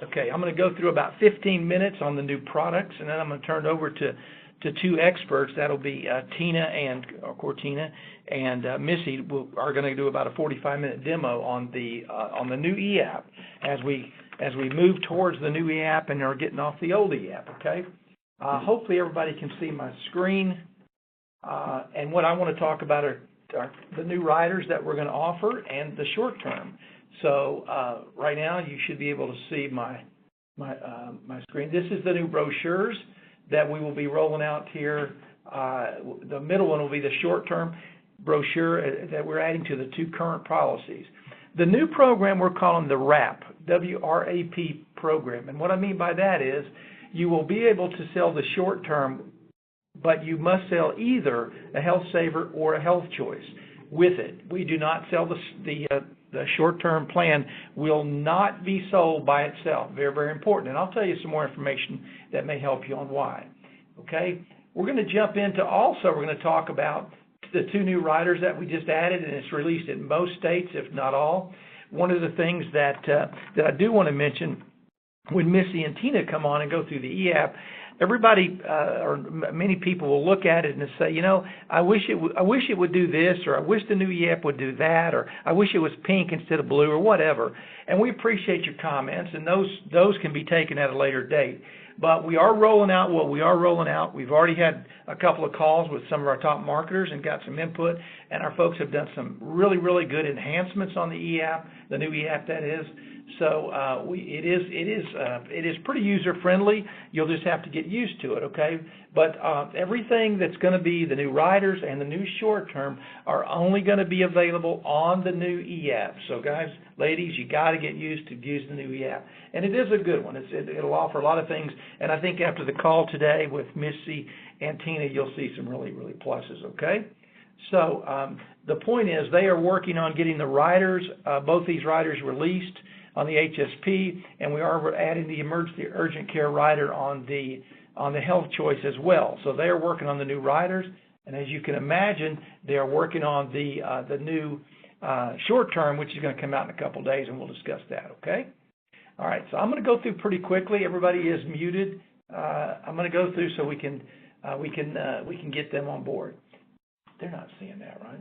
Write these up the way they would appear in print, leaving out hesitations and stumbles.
Okay, I'm going to go through about 15 minutes on the new products, and then I'm going to turn it over to two experts. That'll be Tina and Cortina and Missy are going to do about a 45-minute demo on the new eApp as we move towards the new eApp and are getting off the old eApp. Okay. Hopefully everybody can see my screen. And what I want to talk about are the new riders that we're going to offer and the short term. So right now you should be able to see my screen. This is the new brochures that we will be rolling out here. The middle one will be the short term brochure that we're adding to the two current policies. The new program we're calling the WRAP, W-R-A-P program. And what I mean by that is you will be able to sell the short term, but you must sell either a Health Saver or a Health Choice with it. We do not sell the short-term plan will not be sold by itself. Very, very important. And I'll tell you some more information that may help you on why. Okay? We're going to jump into we're going to talk about the two new riders that we just added, and it's released in most states, if not all. One of the things that I do want to mention, when Missy and Tina come on and go through the eApp, everybody or many people will look at it and say, you know, I wish it would do this, or I wish the new eApp would do that, or I wish it was pink instead of blue, or whatever. And we appreciate your comments, and those can be taken at a later date. But we are rolling out what we are rolling out. We've already had a couple of calls with some of our top marketers and got some input, and our folks have done some really, really good enhancements on the eApp, the new eApp that is. So it is pretty user friendly. You'll just have to get used to it, okay? But everything that's going to be the new riders and the new short term are only going to be available on the new eApp. So guys, ladies, you got to get used to using the new eApp, and it is a good one. It'll offer a lot of things, and I think after the call today with Missy and Tina, you'll see some really, really pluses, okay? So the point is they are working on getting the riders, both these riders released on the HSP, and we are adding the emergency urgent care rider on the Health Choice as well. So they are working on the new riders, and as you can imagine, they are working on the new short term, which is going to come out in a couple days, and we'll discuss that. Okay. All right. So I'm going to go through pretty quickly. Everybody is muted. I'm going to go through so we can get them on board. They're not seeing that, right?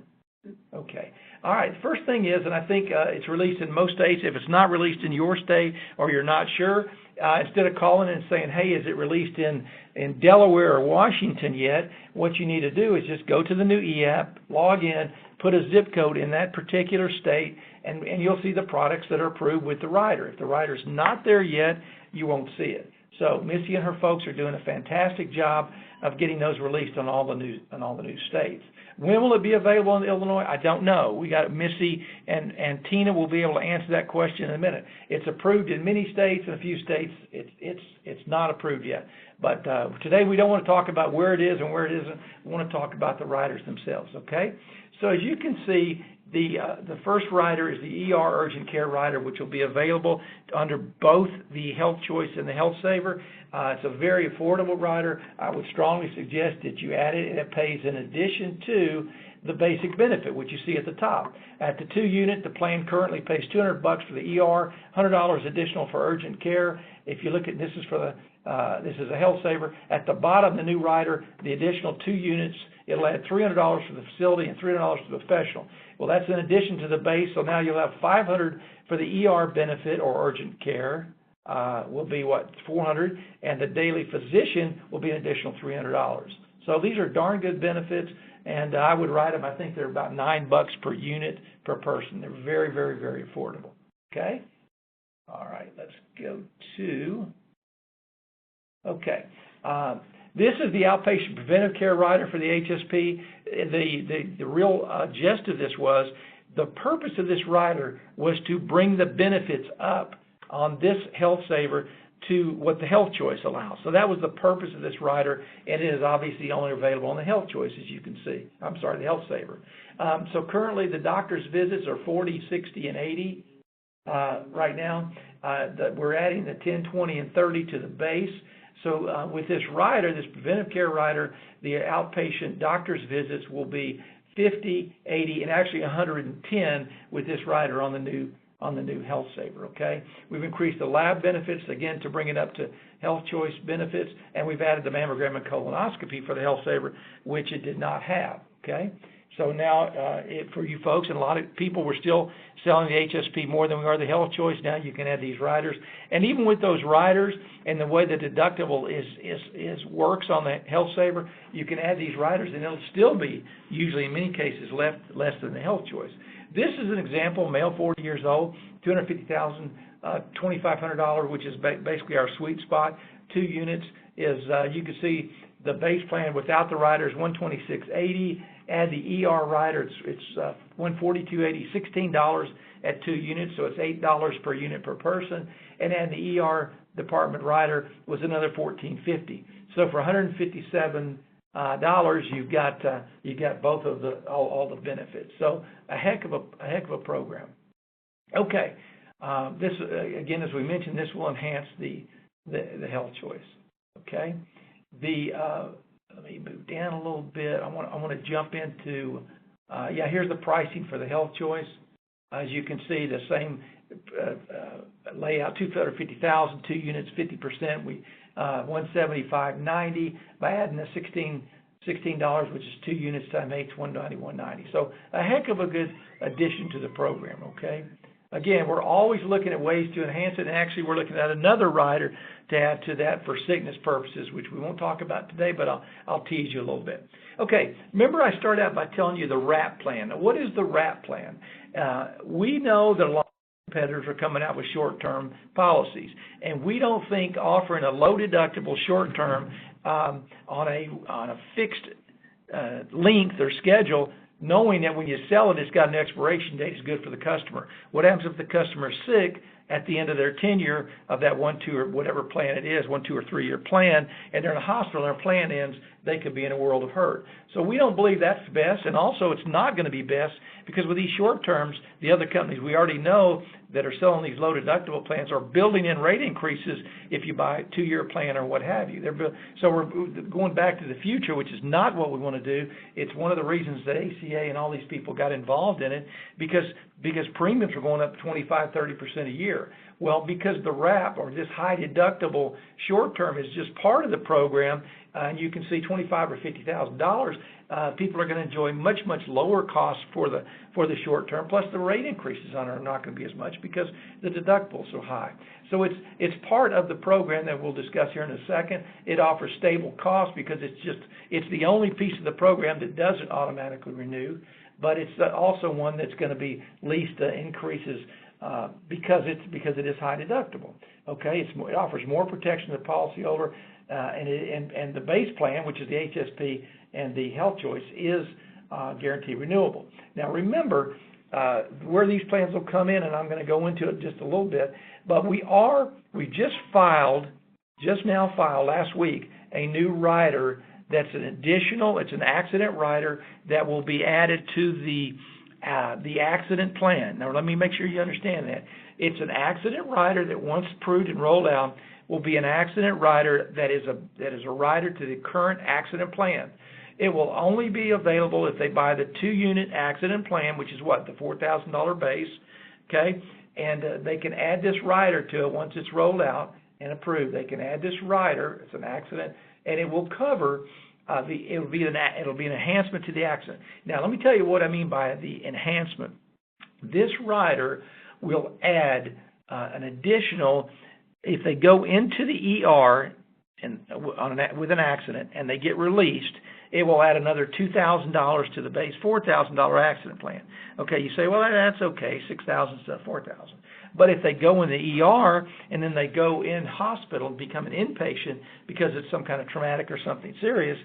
Okay. All right. The first thing is, and I think it's released in most states. If it's not released in your state or you're not sure, instead of calling and saying, hey, is it released in Delaware or Washington yet, what you need to do is just go to the new eApp, log in, put a zip code in that particular state, and you'll see the products that are approved with the rider. If the rider's not there yet, you won't see it. So Missy and her folks are doing a fantastic job of getting those released on all the new states. When will it be available in Illinois? I don't know. We got Missy and Tina will be able to answer that question in a minute. It's approved in many states, and a few states it's not approved yet. But today we don't want to talk about where it is and where it isn't. We want to talk about the riders themselves. Okay. So as you can see, the first rider is the ER Urgent Care rider, which will be available under both the Health Choice and the Health Saver. It's a very affordable rider. I would strongly suggest that you add it, and it pays in addition to the basic benefit, which you see at the top. At the 2 unit, the plan currently pays $200 for the ER, $100 additional for urgent care. If you look at this is a Health Saver. At the bottom, the new rider, the additional 2 units, it'll add $300 for the facility and $300 for the professional. Well, that's in addition to the base, so now you'll have $500 for the ER benefit or urgent care. Will be $400, and the daily physician will be an additional $300. So these are darn good benefits, and I would write them. I think they're about $9 per unit per person. They're very, very, very affordable. Okay. All right. Let's go to. Okay. This is the outpatient preventive care rider for the HSP. The real gist of this was the purpose of this rider was to bring the benefits up on this Health Saver to what the Health Choice allows. So that was the purpose of this rider, and it is obviously only available on the Health Choice, as you can see. The Health Saver. So currently the doctor's visits are 40, 60, and 80 right now. We're adding the 10, 20, and 30 to the base. So with this rider, this preventive care rider, the outpatient doctor's visits will be 50, 80, and actually 110 with this rider on the new on the new Health Saver, okay? We've increased the lab benefits, again, to bring it up to Health Choice benefits, and we've added the mammogram and colonoscopy for the Health Saver, which it did not have, okay? So now, for you folks, and a lot of people were still selling the HSP more than we are the Health Choice. Now you can add these riders, and even with those riders and the way the deductible works on the Health Saver, you can add these riders, and it'll still be usually in many cases less than the Health Choice. This is an example: male, 40 years old, $250,000, $2,500, which is basically our sweet spot. 2 units is you can see the base plan without the riders, $126.80. Add the ER rider, it's $142.80, $16 at 2 units, so it's $8 per unit per person. And add the ER department rider was another $14.50. So for $157, you got both of all the benefits. So a heck of a program. Okay, this again, as we mentioned, this will enhance the Health Choice. Okay, let me move down a little bit. I want to jump into, here's the pricing for the Health Choice. As you can see, the same layout, $250,000, 2 units, 50%. We $175.90 by adding the $16, which is 2 units times 8, $191.90. So a heck of a good addition to the program. Okay. Again, we're always looking at ways to enhance it, and actually we're looking at another rider to add to that for sickness purposes, which we won't talk about today, but I'll tease you a little bit. Okay, remember I started out by telling you the WRAP plan. Now, what is the WRAP plan? We know that a lot of competitors are coming out with short-term policies, and we don't think offering a low-deductible short-term on a fixed length or schedule, knowing that when you sell it, it's got an expiration date, is good for the customer. What happens if the customer is sick at the end of their tenure of that 1, 2, or whatever plan it is, 1, 2, or 3 year plan, and they're in a hospital and their plan ends, they could be in a world of hurt. So we don't believe that's best, and also it's not going to be best because with these short terms, the other companies we already know that are selling these low deductible plans are building in rate increases if you buy a 2-year plan or what have you. So we're going back to the future, which is not what we want to do. It's one of the reasons that ACA and all these people got involved in it because premiums are going up 25, 30% a year. Well, because the WRAP, or this high deductible short term, is just part of the program, and you can see $25,000 or $50,000, people are going to enjoy much lower costs for the short term. Plus, the rate increases on it are not going to be as much because the deductible is so high. So it's part of the program that we'll discuss here in a second. It offers stable costs because it's the only piece of the program that doesn't automatically renew, but it's also one that's going to be least increases. Because it is high deductible. Okay, it offers more protection to the policyholder, and the base plan, which is the HSP and the Health Choice, is guaranteed renewable. Now remember where these plans will come in, and I'm going to go into it just a little bit. But we just now filed last week a new rider that's it's an accident rider that will be added to the accident plan. Now, let me make sure you understand that. It's an accident rider that, once approved and rolled out, will be an accident rider that is a rider to the current accident plan. It will only be available if they buy the 2-unit accident plan, which is what, the $4,000 base, okay? And they can add this rider to it once it's rolled out and approved. They can add this rider. It's an accident, and it will cover. It'll be an enhancement to the accident. Now, let me tell you what I mean by the enhancement. This rider will add an additional, if they go into the ER with an accident and they get released, it will add another $2,000 to the base $4,000 accident plan. Okay, you say, well, that's okay, $6,000 instead of $4,000. But if they go in the ER and then they go in hospital and become an inpatient because it's some kind of traumatic or something serious,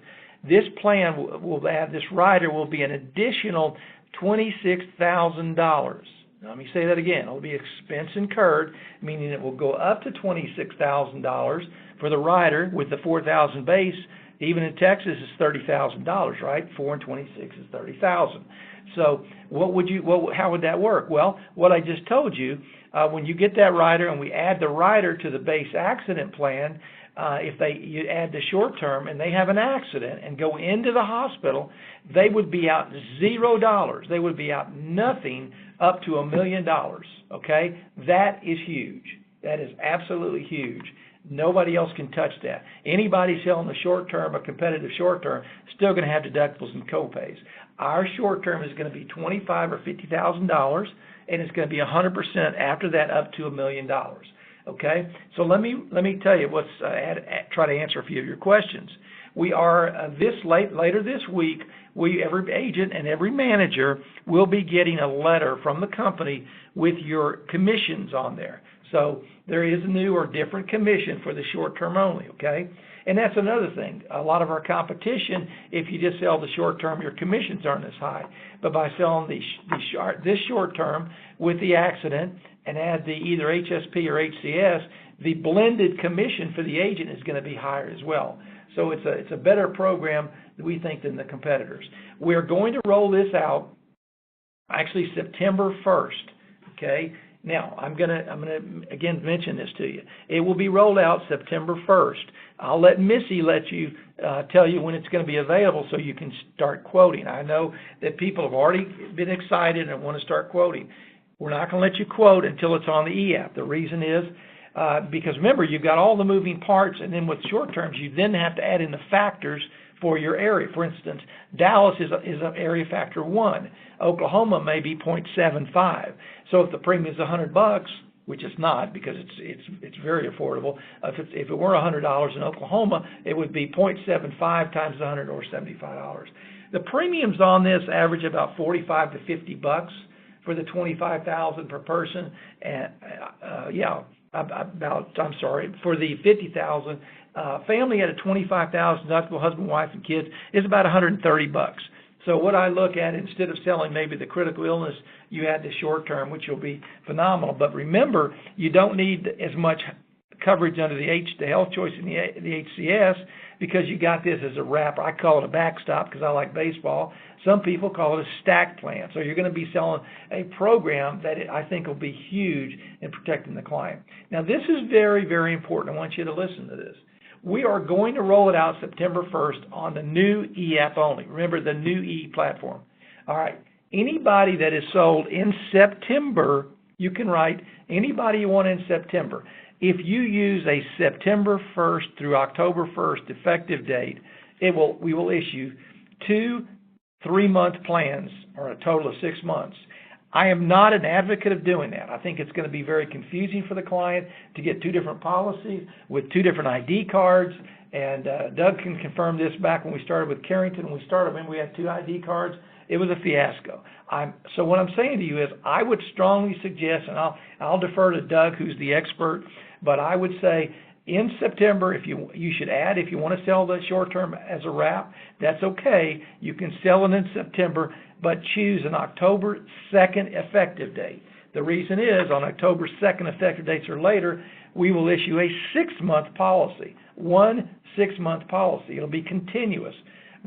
this plan will add, this rider will be an additional $26,000. Let me say that again. It'll be expense incurred, meaning it will go up to $26,000 for the rider with the $4,000 base. Even in Texas, it's $30,000, right? 4 and 26 is $30,000. So how would that work? Well, what I just told you, when you get that rider and we add the rider to the base accident plan, if you add the short term and they have an accident and go into the hospital, they would be out $0. They would be out nothing up to $1 million. Okay, that is huge. That is absolutely huge. Nobody else can touch that. Anybody selling a short term, a competitive short term, still going to have deductibles and copays. Our short term is going to be $25,000 or $50,000, and it's going to be 100% after that up to $1 million. Okay, so let me tell you what's try to answer a few of your questions. We are later this week. Every agent and every manager will be getting a letter from the company with your commissions on there. So there is a new or different commission for the short term only. Okay, and that's another thing. A lot of our competition, if you just sell the short term, your commissions aren't as high. But by selling this short term with the accident and add the either HSP or HCS, the blended commission for the agent is going to be higher as well. So it's a better program, we think, than the competitors. We're going to roll this out actually September 1st. Okay. Now, I'm gonna again mention this to you. It will be rolled out September 1st. I'll let Missy tell you when it's going to be available so you can start quoting. I know that people have already been excited and want to start quoting. We're not going to let you quote until it's on the e-app. The reason is because remember, you've got all the moving parts, and then with short terms, you then have to add in the factors for your area. For instance, Dallas is an area factor 1. Oklahoma may be 0.75. So if the premium is $100, which it's not because it's very affordable. If it were $100 in Oklahoma, it would be 0.75 times the $100 or $75. The premiums on this average about $45 to $50 for the $25,000 per person, and for the $50,000. Family at a $25,000 deductible, husband, wife, and kids, is about $130. So what I look at, instead of selling maybe the critical illness, you add the short term, which will be phenomenal. But remember, you don't need as much coverage under the health choice and the HCS because you got this as a wrapper. I call it a backstop because I like baseball. Some people call it a stack plan. So you're going to be selling a program that I think will be huge in protecting the client. Now, this is very, very important. I want you to listen to this. We are going to roll it out September 1st on the new e-app only. Remember, the new e-platform. All right. Anybody that is sold in September, you can write anybody you want in September. If you use a September 1st through October 1st effective date, we will issue 2 3-month plans, or a total of 6 months. I am not an advocate of doing that. I think it's going to be very confusing for the client to get 2 different policies with 2 different ID cards. And Doug can confirm this. Back when we started with Carrington, when we had 2 ID cards, it was a fiasco. So what I'm saying to you is I would strongly suggest, and I'll defer to Doug, who's the expert, but I would say in September, you should add, if you want to sell the short term as a wrap, that's okay. You can sell it in September, but choose an October 2nd effective date. The reason is on October 2nd effective dates or later, we will issue a 6-month policy, 1 6-month policy. It'll be continuous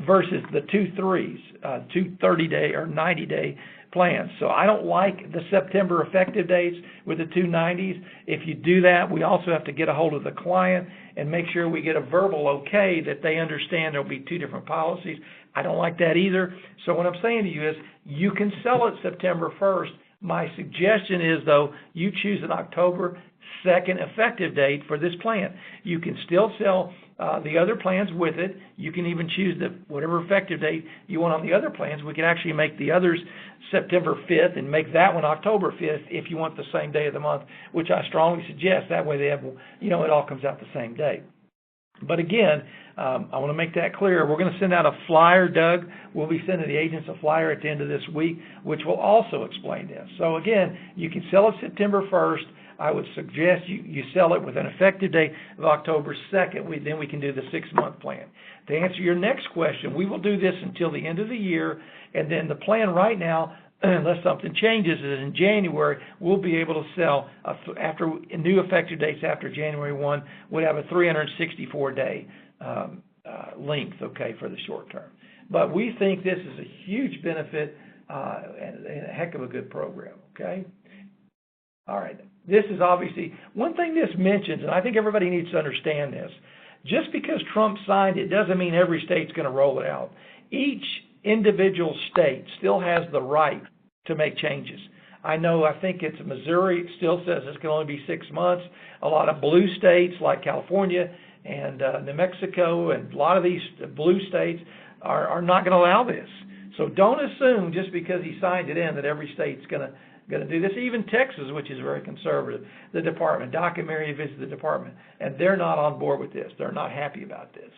versus the 2 3s, 2 30-day or 90-day plans. So I don't like the September effective dates with the 2 90s. If you do that, we also have to get a hold of the client and make sure we get a verbal okay that they understand there'll be 2 different policies. I don't like that either. So what I'm saying to you is you can sell it September 1st. My suggestion is, though, you choose an October 2nd effective date for this plan. You can still sell the other plans with it. You can even choose whatever effective date you want on the other plans. We can actually make the others September 5th and make that one October 5th if you want the same day of the month, which I strongly suggest. That way they have, it all comes out the same day. But again, I want to make that clear. We're going to send out a flyer, Doug. We'll be sending the agents a flyer at the end of this week, which will also explain this. So again, you can sell it September 1st. I would suggest you sell it with an effective date of October 2nd. Then we can do the 6-month plan. To answer your next question, we will do this until the end of the year, and then the plan right now, unless something changes, is in January, we'll be able to sell after new effective dates after January 1. We'll have a 364-day length, okay, for the short term. But we think this is a huge benefit and a heck of a good program, okay? All right. This is obviously, one thing this mentions, and I think everybody needs to understand this, just because Trump signed it doesn't mean every state's going to roll it out. Each individual state still has the right to make changes. I think it's Missouri still says it's going to only be 6 months. A lot of blue states like California and New Mexico and a lot of these blue states are not going to allow this. So don't assume just because he signed it in that every state's going to do this. Even Texas, which is very conservative, the department, Doc and Mary visited the department, and they're not on board with this. They're not happy about this.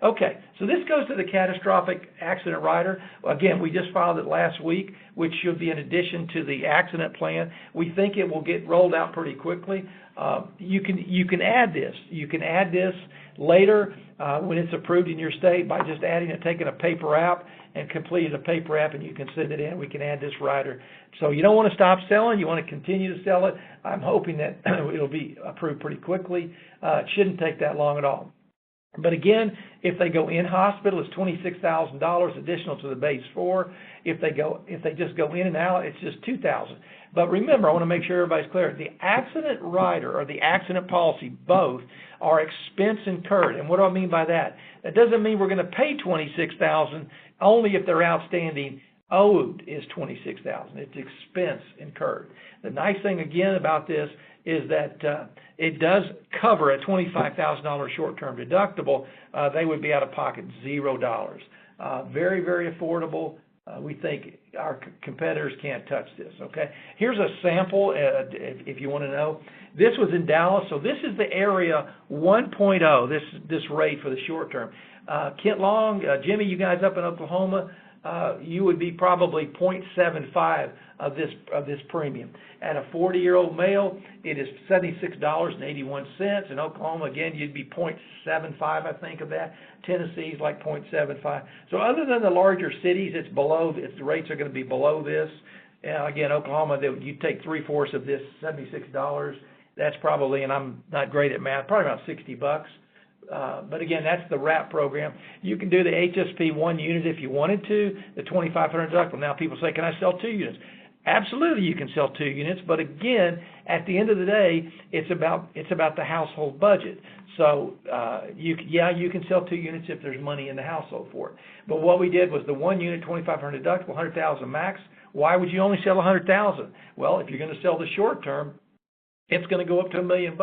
Okay, so this goes to the catastrophic accident rider. Again, we just filed it last week, which should be in addition to the accident plan. We think it will get rolled out pretty quickly. You can add this. You can add this later when it's approved in your state by just taking a paper app and completing a paper app, and you can send it in. We can add this rider. So you don't want to stop selling. You want to continue to sell it. I'm hoping that it'll be approved pretty quickly. It shouldn't take that long at all. But again, if they go in hospital, it's $26,000 additional to the base 4. If they just go in and out, it's just $2,000. But remember, I want to make sure everybody's clear. The accident rider or the accident policy, both are expense incurred. And what do I mean by that? That doesn't mean we're going to pay $26,000 only if their outstanding owed is $26,000. It's expense incurred. The nice thing again about this is that it does cover a $25,000 short-term deductible. They would be out of pocket $0. Very, very affordable. We think our competitors can't touch this, okay? Here's a sample if you want to know. This was in Dallas, so this is the area 1.0, this rate for the short term. Kent Long, Jimmy, you guys up in Oklahoma, you would be probably 0.75 of this premium. At a 40-year-old male, it is $76.81. In Oklahoma, again, you'd be 0.75, I think, of that. Tennessee's like 0.75. So other than the larger cities, the rates are going to be below this. Again, Oklahoma, you take 3/4 of this, $76. That's probably, and I'm not great at math, probably about $60. But again, that's the WRAP program. You can do the HSP 1 unit if you wanted to, the $2,500 deductible. Now people say, can I sell 2 units? Absolutely, you can sell 2 units, but again, at the end of the day, it's about the household budget. So you can sell 2 units if there's money in the household for it. But what we did was the 1 unit, $2,500 deductible, $100,000 max. Why would you only sell $100,000? Well, if you're going to sell the short term, it's going to go up to $1 million.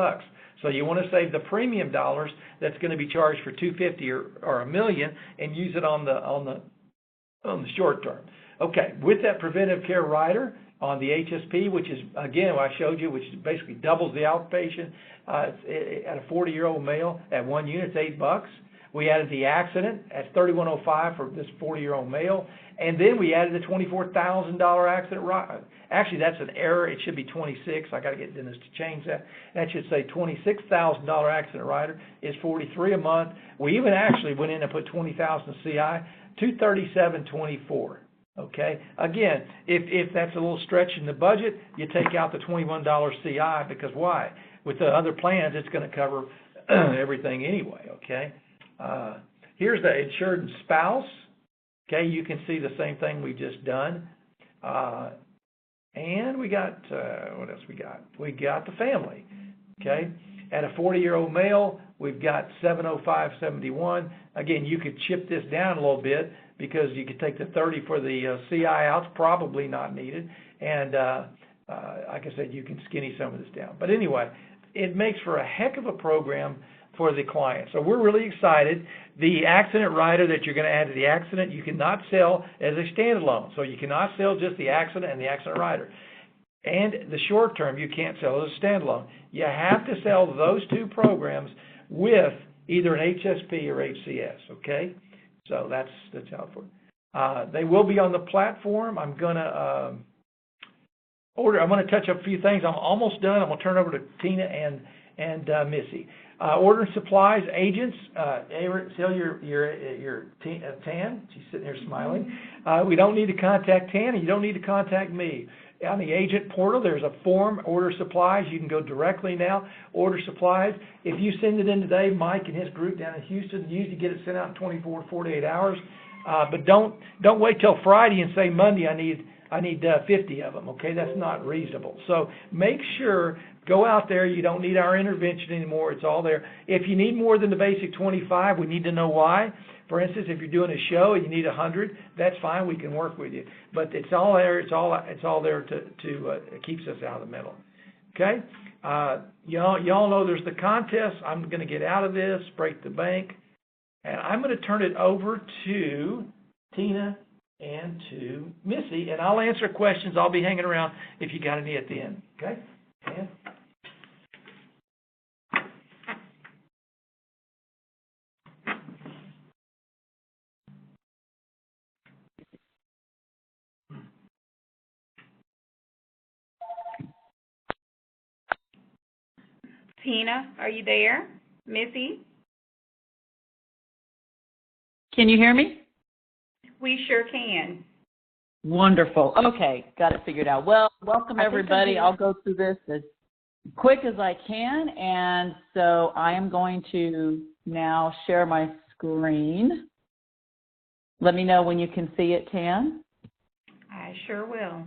So you want to save the premium dollars that's going to be charged for $250 or $1 million and use it on the short term. Okay, with that preventive care rider on the HSP, which is, again, what I showed you, which basically doubles the outpatient at a 40-year-old male at 1 unit, it's $8. We added the accident at $3,105 for this 40-year-old male, and then we added the $24,000 accident rider. Actually, that's an error. It should be 26. I got to get Dennis to change that. That should say $26,000 accident rider is $43 a month. We even actually went in and put $20,000 CI, $237.24. Okay. Again, if that's a little stretch in the budget, you take out the $21 CI because why? With the other plans, it's going to cover everything anyway. Okay. Here's the insured and spouse. Okay, you can see the same thing we've just done. And we got, what else we got? We got the family. Okay. At a 40-year-old male, we've got $705.71. Again, you could chip this down a little bit because you could take the 30 for the CI out. It's probably not needed. And like I said, you can skinny some of this down. But anyway, it makes for a heck of a program for the client. So we're really excited. The accident rider that you're going to add to the accident, you cannot sell as a standalone. So you cannot sell just the accident and the accident rider. And the short term, you can't sell as a standalone. You have to sell those 2 programs with either an HSP or HCS, okay? So that's how for it. They will be on the platform. I'm going to touch up a few things. I'm almost done. I'm going to turn it over to Tina and Missy. Ordering supplies, agents, sell your Tan. She's sitting there smiling. We don't need to contact Tan, and you don't need to contact me. On the agent portal, there's a form, order supplies. You can go directly now, order supplies. If you send it in today, Mike and his group down in Houston usually get it sent out in 24 to 48 hours. But don't wait till Friday and say Monday I need 50 of them. Okay, that's not reasonable. So make sure Go out there. You don't need our intervention anymore. It's all there. If you need more than the basic 25, we need to know why. For instance, if you're doing a show and you need 100, that's fine. We can work with you. But it's all there. It's all there to it keeps us out of the middle. Okay. Y'all know there's the contest. I'm going to get out of this, break the bank, and I'm going to turn it over to Tina and to Missy, and I'll answer questions. I'll be hanging around if you got any at the end. Okay? Tina? Tina, are you there? Missy? Can you hear me? We sure can. Wonderful. Okay, got it figured out. Well, welcome everybody. I'll go through this as quick as I can, and so I am going to now share my screen. Let me know when you can see it, Tan. I sure will.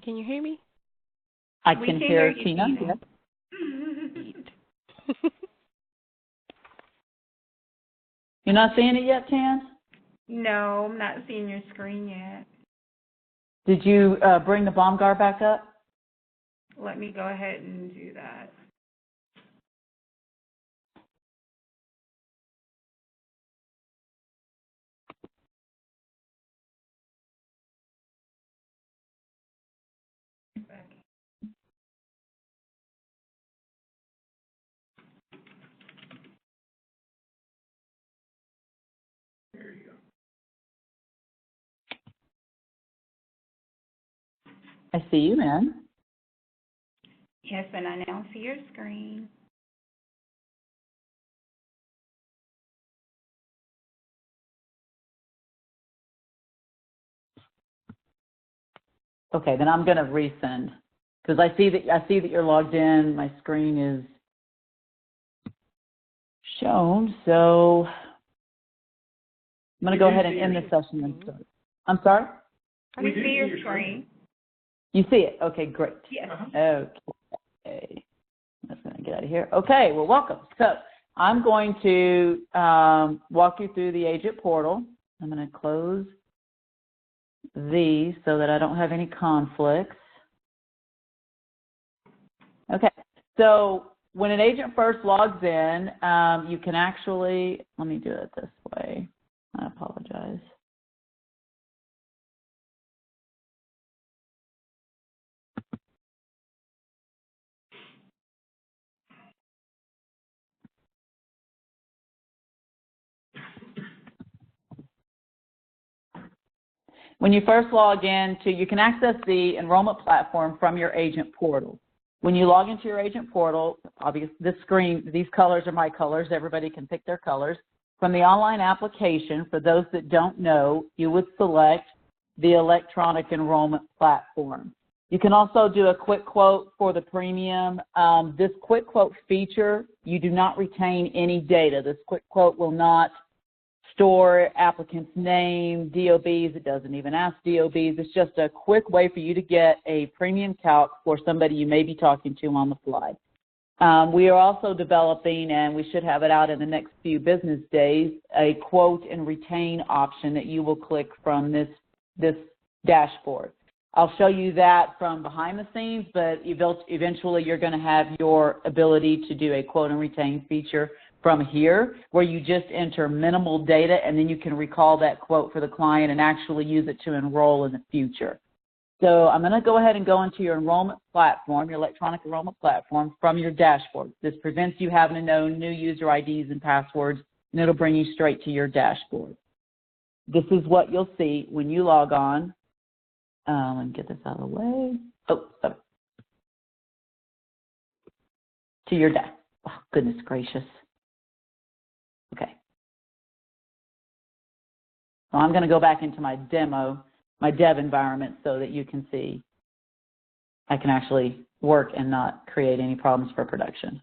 Can you hear me? I can hear Tina. Yes. You're not seeing it yet, Tan? No, I'm not seeing your screen yet. Did you bring the BOMGAR back up? Let me go ahead and do that. There you go. I see you, man. Yes, and I now see your screen. Okay, then I'm going to resend because I see that you're logged in. My screen is shown, so I'm going to go ahead and end the session and start. I'm sorry? We see your screen. You see it? Okay, great. Yes. Okay. I'm just going to get out of here. Okay, well, welcome. So I'm going to walk you through the agent portal. I'm going to close these so that I don't have any conflicts. Okay, so when an agent first logs in, you can actually, let me do it this way. I apologize. When you first log in, you can access the enrollment platform from your agent portal. When you log into your agent portal, obviously this screen, these colors are my colors. Everybody can pick their colors. From the online application, for those that don't know, you would select the electronic enrollment platform. You can also do a quick quote for the premium. This quick quote feature, you do not retain any data. This quick quote will not store applicant's name, DOBs. It doesn't even ask DOBs. It's just a quick way for you to get a premium calc for somebody you may be talking to on the fly. We are also developing, and we should have it out in the next few business days, a quote and retain option that you will click from this dashboard. I'll show you that from behind the scenes, but eventually you're going to have your ability to do a quote and retain feature from here, where you just enter minimal data and then you can recall that quote for the client and actually use it to enroll in the future. So I'm going to go ahead and go into your enrollment platform, your electronic enrollment platform, from your dashboard. This prevents you having to know new user IDs and passwords, and it'll bring you straight to your dashboard. This is what you'll see when you log on. Let me get this out of the way. To your dashboard. Oh, goodness gracious. Okay. So I'm going to go back into my demo, my dev environment, so that you can see. I can actually work and not create any problems for production.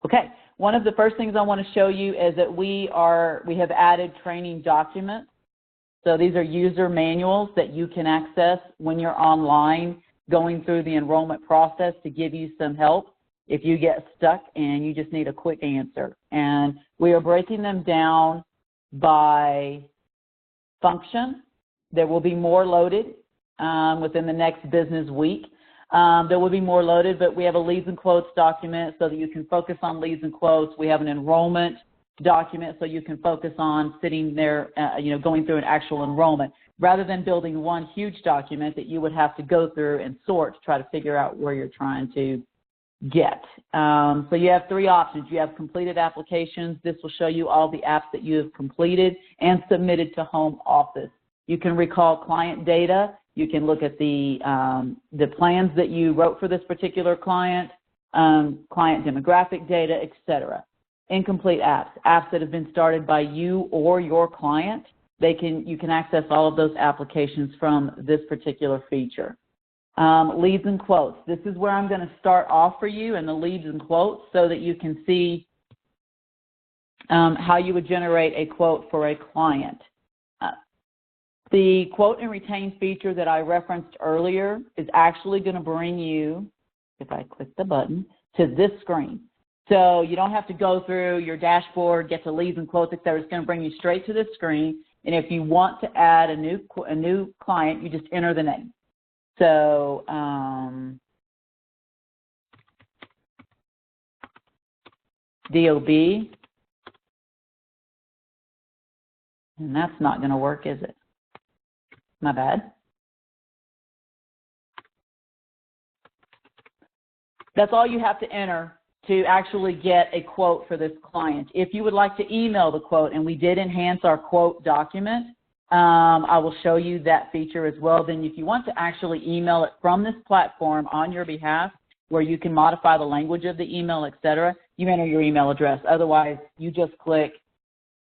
Okay, one of the first things I want to show you is that we have added training documents. So these are user manuals that you can access when you're online going through the enrollment process to give you some help if you get stuck and you just need a quick answer. And we are breaking them down by function. There will be more loaded within the next business week. There will be more loaded, but we have a leads and quotes document so that you can focus on leads and quotes. We have an enrollment document so you can focus on sitting there, going through an actual enrollment, rather than building one huge document that you would have to go through and sort to try to figure out where you're trying to get. So you have three options. You have completed applications. This will show you all the apps that you have completed and submitted to home office. You can recall client data. You can look at the plans that you wrote for this particular client, client demographic data, etc. Incomplete apps that have been started by you or your client. You can access all of those applications from this particular feature. Leads and quotes. This is where I'm going to start off for you in the leads and quotes so that you can see how you would generate a quote for a client. The quote and retain feature that I referenced earlier is actually going to bring you, if I click the button, to this screen. So you don't have to go through your dashboard, get to leads and quotes, etc. It's going to bring you straight to this screen. And if you want to add a new client, you just enter the name. So DOB, and that's not going to work, is it? My bad. That's all you have to enter to actually get a quote for this client. If you would like to email the quote, and we did enhance our quote document, I will show you that feature as well. Then if you want to actually email it from this platform on your behalf, where you can modify the language of the email, etc., you enter your email address. Otherwise, you just click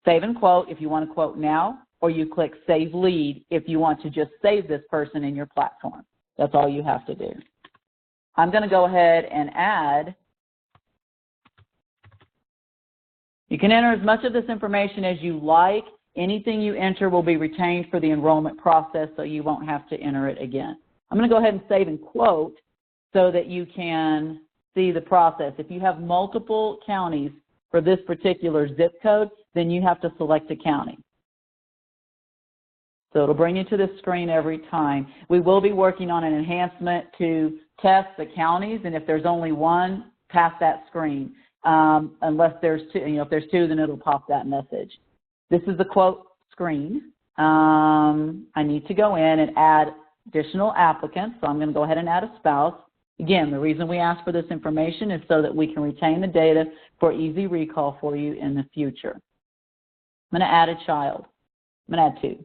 Save and Quote if you want to quote now, or you click Save Lead if you want to just save this person in your platform. That's all you have to do. I'm going to go ahead and add. You can enter as much of this information as you like. Anything you enter will be retained for the enrollment process, so you won't have to enter it again. I'm going to go ahead and save and quote so that you can see the process. If you have multiple counties for this particular zip code, then you have to select a county. So it'll bring you to this screen every time. We will be working on an enhancement to test the counties, and if there's only one, pass that screen. Unless there's two, if there's two, then it'll pop that message. This is the quote screen. I need to go in and add additional applicants, so I'm going to go ahead and add a spouse. Again, the reason we ask for this information is so that we can retain the data for easy recall for you in the future. I'm going to add a child. I'm going to add two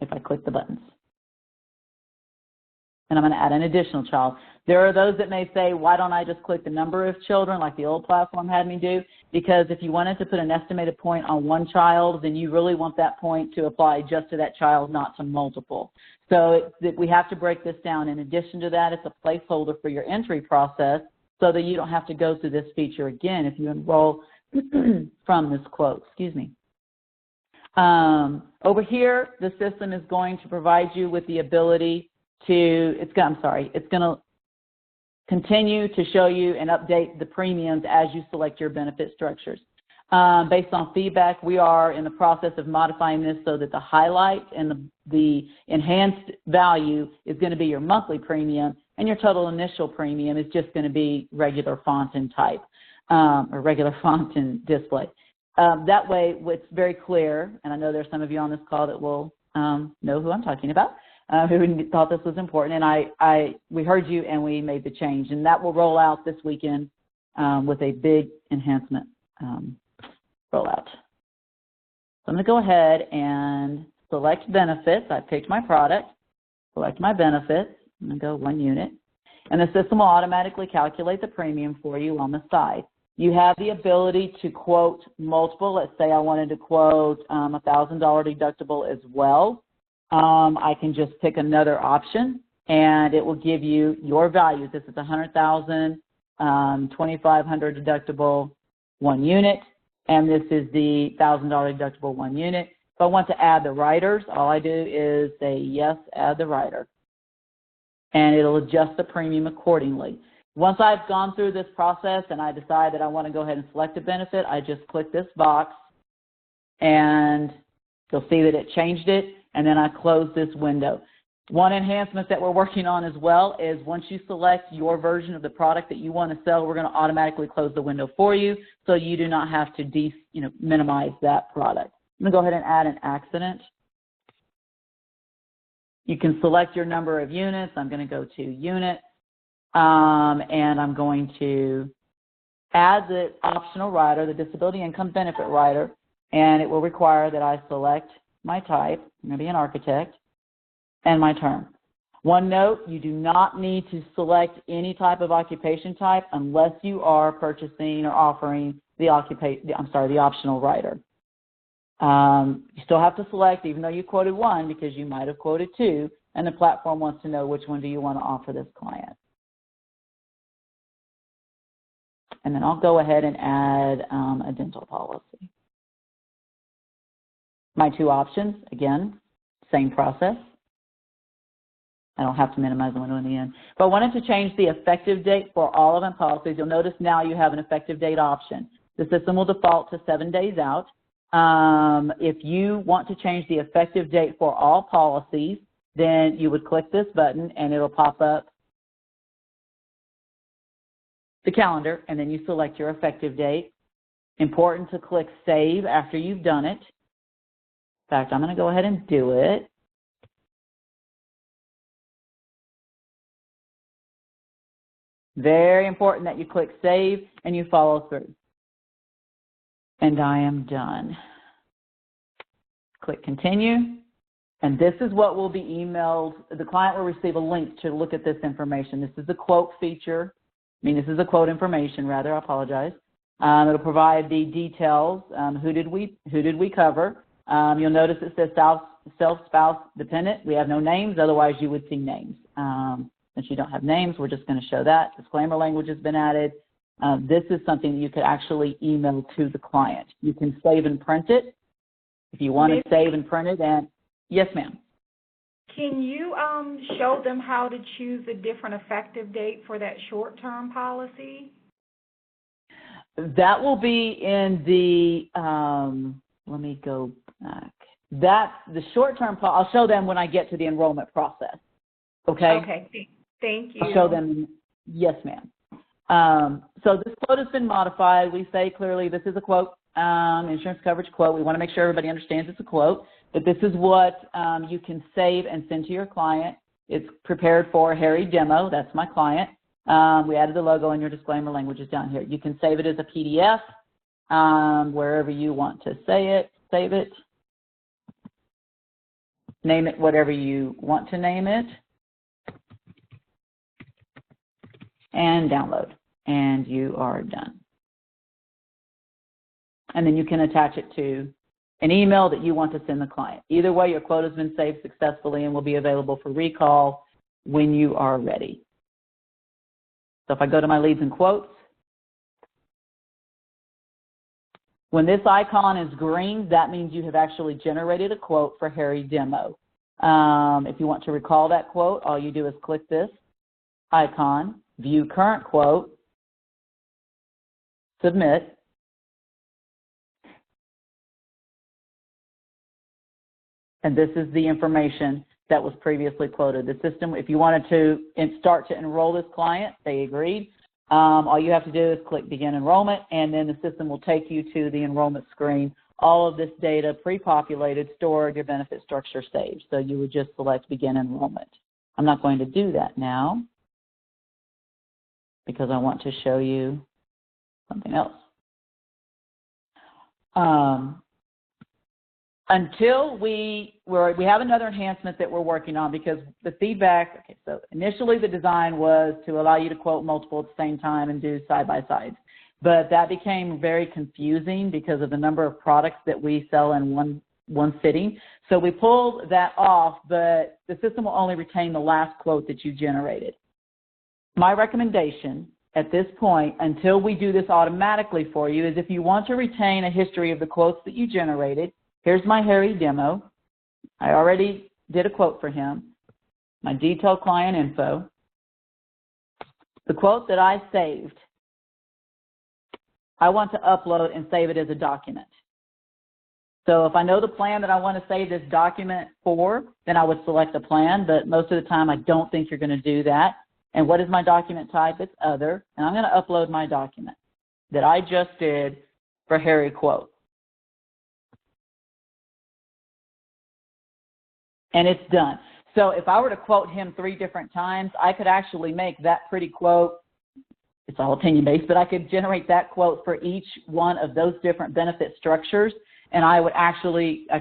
if I click the buttons. And I'm going to add an additional child. There are those that may say, why don't I just click the number of children like the old platform had me do? Because if you wanted to put an estimated point on one child, then you really want that point to apply just to that child, not to multiple. So we have to break this down. In addition to that, it's a placeholder for your entry process so that you don't have to go through this feature again if you enroll from this quote. Excuse me. Over here, the system is going to provide you with the ability to, it's going to continue to show you and update the premiums as you select your benefit structures. Based on feedback, we are in the process of modifying this so that the highlight and the enhanced value is going to be your monthly premium, and your total initial premium is just going to be regular font and type, or regular font and display. That way, it's very clear, and I know there's some of you on this call that will know who I'm talking about, who thought this was important, and we heard you and we made the change, and that will roll out this weekend with a big enhancement rollout. So I'm going to go ahead and select benefits. I picked my product, select my benefits. I'm going to go 1 unit, and the system will automatically calculate the premium for you on the side. You have the ability to quote multiple. Let's say I wanted to quote $1,000 deductible as well. I can just pick another option, and it will give you your values. This is $100,000, $2,500 deductible, 1 unit, and this is the $1,000 deductible, 1 unit. If I want to add the riders, all I do is say, yes, add the rider, and it'll adjust the premium accordingly. Once I've gone through this process and I decide that I want to go ahead and select a benefit, I just click this box, and you'll see that it changed it, and then I close this window. One enhancement that we're working on as well is once you select your version of the product that you want to sell, we're going to automatically close the window for you, so you do not have to minimize that product. I'm going to go ahead and add an accident. You can select your number of units. I'm going to go to units, and I'm going to add the optional rider, the disability income benefit rider, and it will require that I select my type. I'm going to be an architect, and my term. One note, you do not need to select any type of occupation type unless you are purchasing or offering the optional rider. You still have to select, even though you quoted 1, because you might have quoted 2, and the platform wants to know which one do you want to offer this client. And then I'll go ahead and add a dental policy. My 2 options, again, same process. I don't have to minimize the window in the end. If I wanted to change the effective date for all of my policies, you'll notice now you have an effective date option. The system will default to 7 days out. If you want to change the effective date for all policies, then you would click this button and it'll pop up the calendar, and then you select your effective date. Important to click save after you've done it. In fact, I'm going to go ahead and do it. Very important that you click save and you follow through. And I am done. Click continue. And this is what will be emailed. The client will receive a link to look at this information. This is the quote feature. This is the quote information, rather. I apologize. It'll provide the details. Who did we cover? You'll notice it says self, spouse, dependent. We have no names. Otherwise, you would see names. Since you don't have names, we're just going to show that. Disclaimer language has been added. This is something that you could actually email to the client. You can save and print it if you want to save and print it. And yes, ma'am. Can you show them how to choose a different effective date for that short-term policy? That will be in the, let me go back. That's the short-term, I'll show them when I get to the enrollment process. Okay? Okay, thank you. I'll show them, yes, ma'am. So this quote has been modified. We say clearly this is a quote, insurance coverage quote. We want to make sure everybody understands it's a quote. But this is what you can save and send to your client. It's prepared for Harry Demo. That's my client. We added the logo and your disclaimer language is down here. You can save it as a PDF wherever you want to save it. Name it whatever you want to name it. And download. And you are done. And then you can attach it to an email that you want to send the client. Either way, your quote has been saved successfully and will be available for recall when you are ready. So if I go to my leads and quotes, when this icon is green, that means you have actually generated a quote for Harry Demo. If you want to recall that quote, all you do is click this icon, view current quote, submit, and this is the information that was previously quoted. The system, if you wanted to start to enroll this client, they agreed. All you have to do is click begin enrollment, and then the system will take you to the enrollment screen. All of this data pre-populated, stored, your benefit structure saved. So you would just select begin enrollment. I'm not going to do that now because I want to show you something else. Until we have another enhancement that we're working on, because the feedback, okay, so initially the design was to allow you to quote multiple at the same time and do side-by-sides. but that became very confusing because of the number of products that we sell in one sitting. So we pulled that off, but the system will only retain the last quote that you generated. My recommendation at this point, until we do this automatically for you, is if you want to retain a history of the quotes that you generated, here's my Harry demo. I already did a quote for him, my detailed client info. The quote that I saved, I want to upload and save it as a document. So if I know the plan that I want to save this document for, then I would select a plan, but most of the time I don't think you're going to do that. And what is my document type? It's other, and I'm going to upload my document that I just did for Harry quote. And it's done. So if I were to quote him 3 different times, I could actually make that pretty quote. It's all opinion-based, but I could generate that quote for each one of those different benefit structures, and I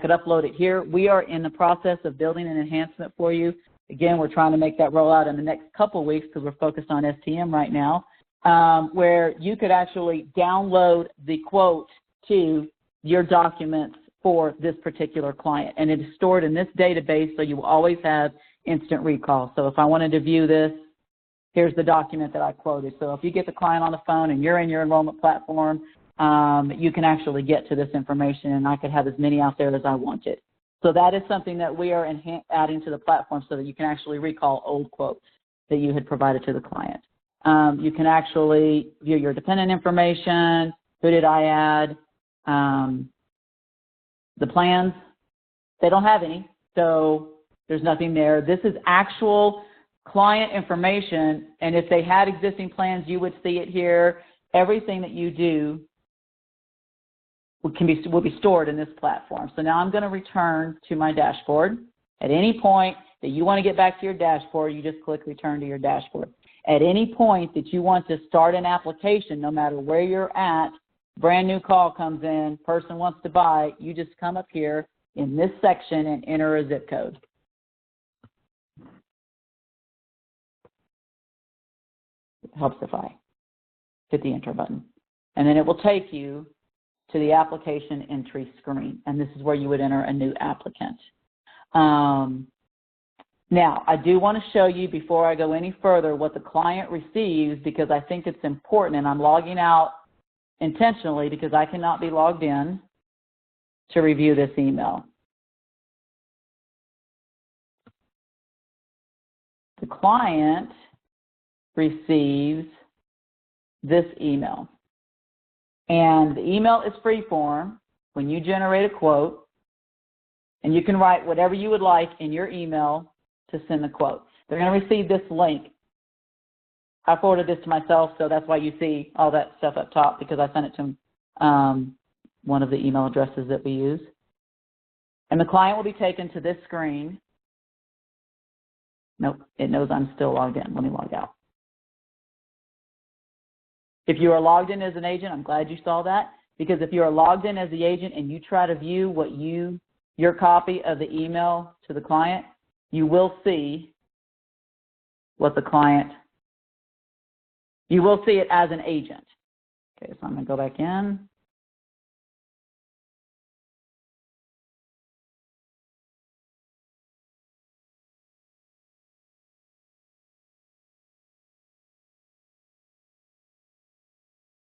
could upload it here. We are in the process of building an enhancement for you. Again, we're trying to make that roll out in the next couple of weeks because we're focused on STM right now, where you could actually download the quote to your documents for this particular client. And it is stored in this database, so you will always have instant recall. So if I wanted to view this, here's the document that I quoted. So if you get the client on the phone and you're in your enrollment platform, you can actually get to this information, and I could have as many out there as I wanted. So that is something that we are adding to the platform so that you can actually recall old quotes that you had provided to the client. You can actually view your dependent information, who did I add, the plans. They don't have any, so there's nothing there. This is actual client information, and if they had existing plans, you would see it here. Everything that you do will be stored in this platform. So now I'm going to return to my dashboard. At any point that you want to get back to your dashboard, you just click return to your dashboard. At any point that you want to start an application, no matter where you're at, brand new call comes in, person wants to buy, you just come up here in this section and enter a zip code. It helps if I hit the enter button. And then it will take you to the application entry screen, and this is where you would enter a new applicant. Now, I do want to show you before I go any further what the client receives, because I think it's important, and I'm logging out intentionally because I cannot be logged in to review this email. The client receives this email. And the email is free form when you generate a quote, and you can write whatever you would like in your email to send the quote. They're going to receive this link. I forwarded this to myself, so that's why you see all that stuff up top, because I sent it to one of the email addresses that we use. And the client will be taken to this screen. Nope, it knows I'm still logged in. Let me log out. If you are logged in as an agent, I'm glad you saw that, because if you are logged in as the agent and you try to view what your copy of the email to the client, you will see what the client, you will see it as an agent. Okay, so I'm going to go back in.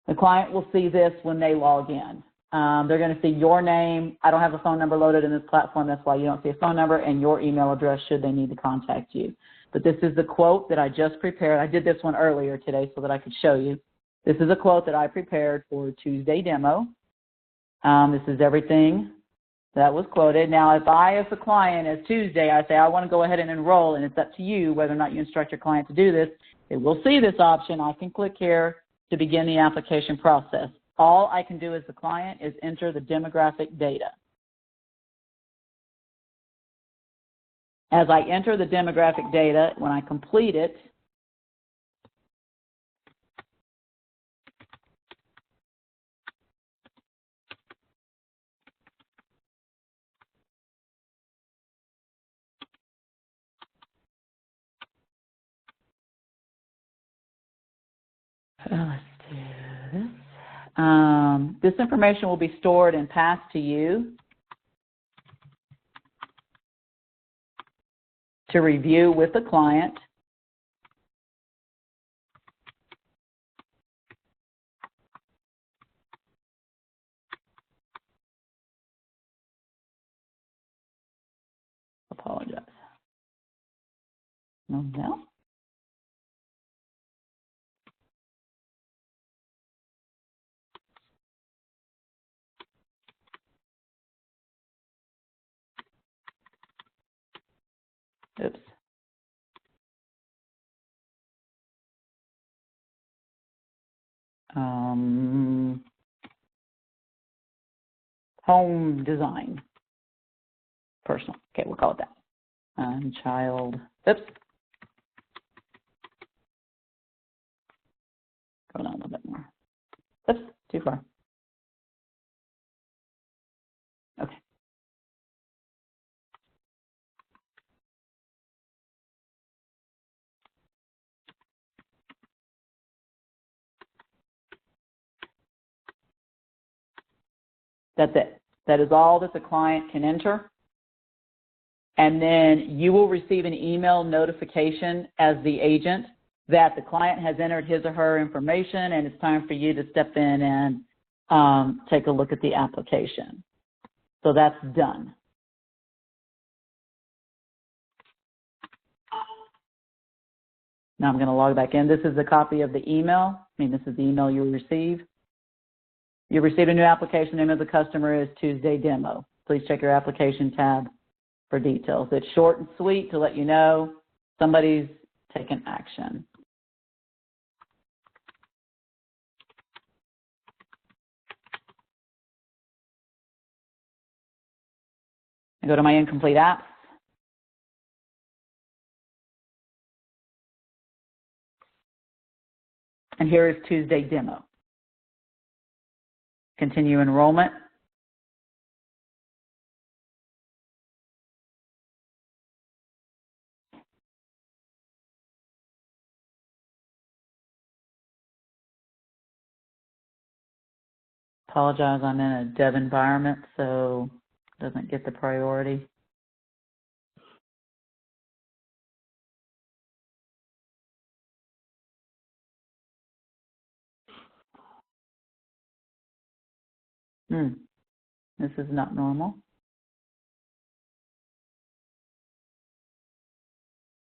The client will see this when they log in. They're going to see your name. I don't have a phone number loaded in this platform. That's why you don't see a phone number, and your email address should they need to contact you. But this is the quote that I just prepared. I did this one earlier today so that I could show you. This is a quote that I prepared for Tuesday demo. This is everything that was quoted. Now, if I, as the client, as Tuesday, I say I want to go ahead and enroll, and it's up to you whether or not you instruct your client to do this, they will see this option. I can click here to begin the application process. All I can do as the client is enter the demographic data. As I enter the demographic data, when I complete it, let's do this. This information will be stored and passed to you to review with the client. Apologize. No. Oops. Home design. Personal. Okay, we'll call it that. Child. Oops. Go down a little bit more. Oops, too far. Okay. That's it. That is all that the client can enter. And then you will receive an email notification as the agent that the client has entered his or her information and it's time for you to step in and take a look at the application. So that's done. Now I'm going to log back in. This is a copy of the email. This is the email you will receive. You received a new application. The name of the customer is Tuesday Demo. Please check your application tab for details. It's short and sweet to let you know somebody's taken action. I go to my incomplete apps. And here is Tuesday Demo. Continue enrollment. Apologize, I'm in a dev environment, so it doesn't get the priority. This is not normal.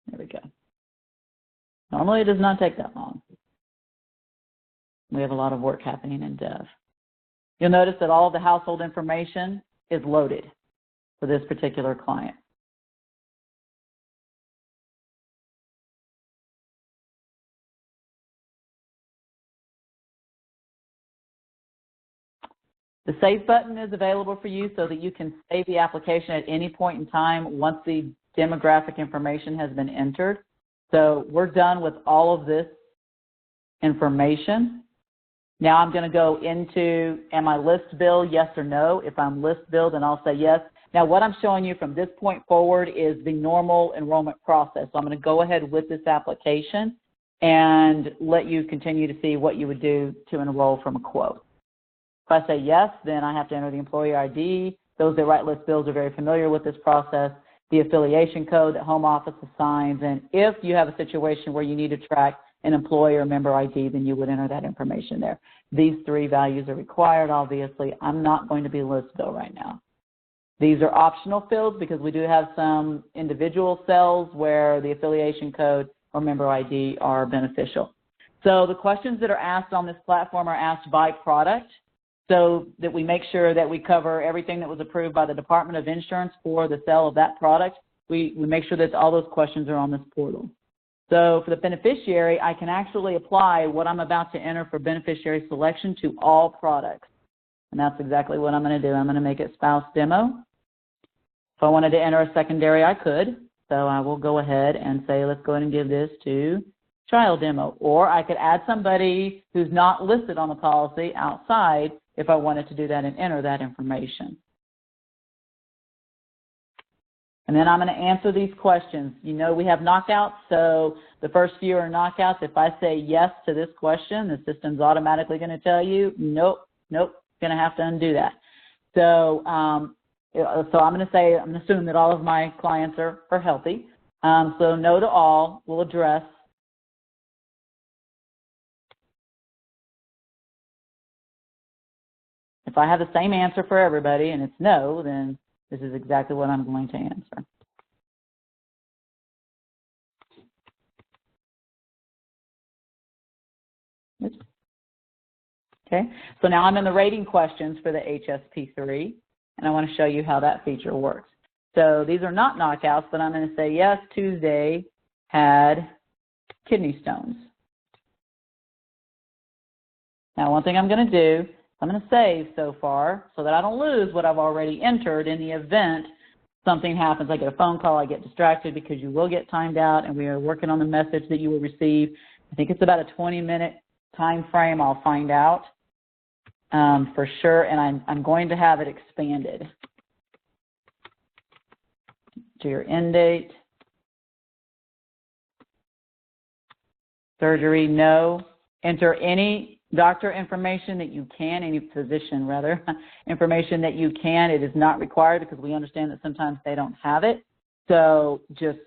There we go. Normally it does not take that long. We have a lot of work happening in dev. You'll notice that all of the household information is loaded for this particular client. The Save button is available for you so that you can save the application at any point in time once the demographic information has been entered. So we're done with all of this information. Now I'm going to go into, am I list billed, yes or no? If I'm list billed, then I'll say yes. Now what I'm showing you from this point forward is the normal enrollment process. So I'm going to go ahead with this application and let you continue to see what you would do to enroll from a quote. If I say yes, then I have to enter the employee ID. Those that write list bills are very familiar with this process. The affiliation code that home office assigns, and if you have a situation where you need to track an employee or member ID, then you would enter that information there. These three values are required, obviously. I'm not going to be list bill right now. These are optional fields because we do have some individual cells where the affiliation code or member ID are beneficial. So the questions that are asked on this platform are asked by product, so that we make sure that we cover everything that was approved by the Department of Insurance for the sale of that product. We make sure that all those questions are on this portal. So for the beneficiary, I can actually apply what I'm about to enter for beneficiary selection to all products. And that's exactly what I'm going to do. I'm going to make it spouse demo. If I wanted to enter a secondary, I could. So I will go ahead and say, let's go ahead and give this to child demo. Or I could add somebody who's not listed on the policy outside if I wanted to do that and enter that information. And then I'm going to answer these questions. You know we have knockouts, so the first few are knockouts. If I say yes to this question, the system's automatically going to tell you, nope, going to have to undo that. So, so I'm going to assume that all of my clients are healthy. So no to all will address. If I have the same answer for everybody and it's no, then this is exactly what I'm going to answer. Oops. Okay, so now I'm in the rating questions for the HSP3, and I want to show you how that feature works. So these are not knockouts, but I'm going to say, yes, Tuesday had kidney stones. Now, one thing I'm going to do, I'm going to save so far so that I don't lose what I've already entered in the event something happens. I get a phone call, I get distracted, because you will get timed out, and we are working on the message that you will receive. I think it's about a 20-minute time frame. I'll find out for sure, and I'm going to have it expanded to your end date. Surgery, no. Enter any doctor information that you can, any physician rather, information that you can. It is not required because we understand that sometimes they don't have it. So just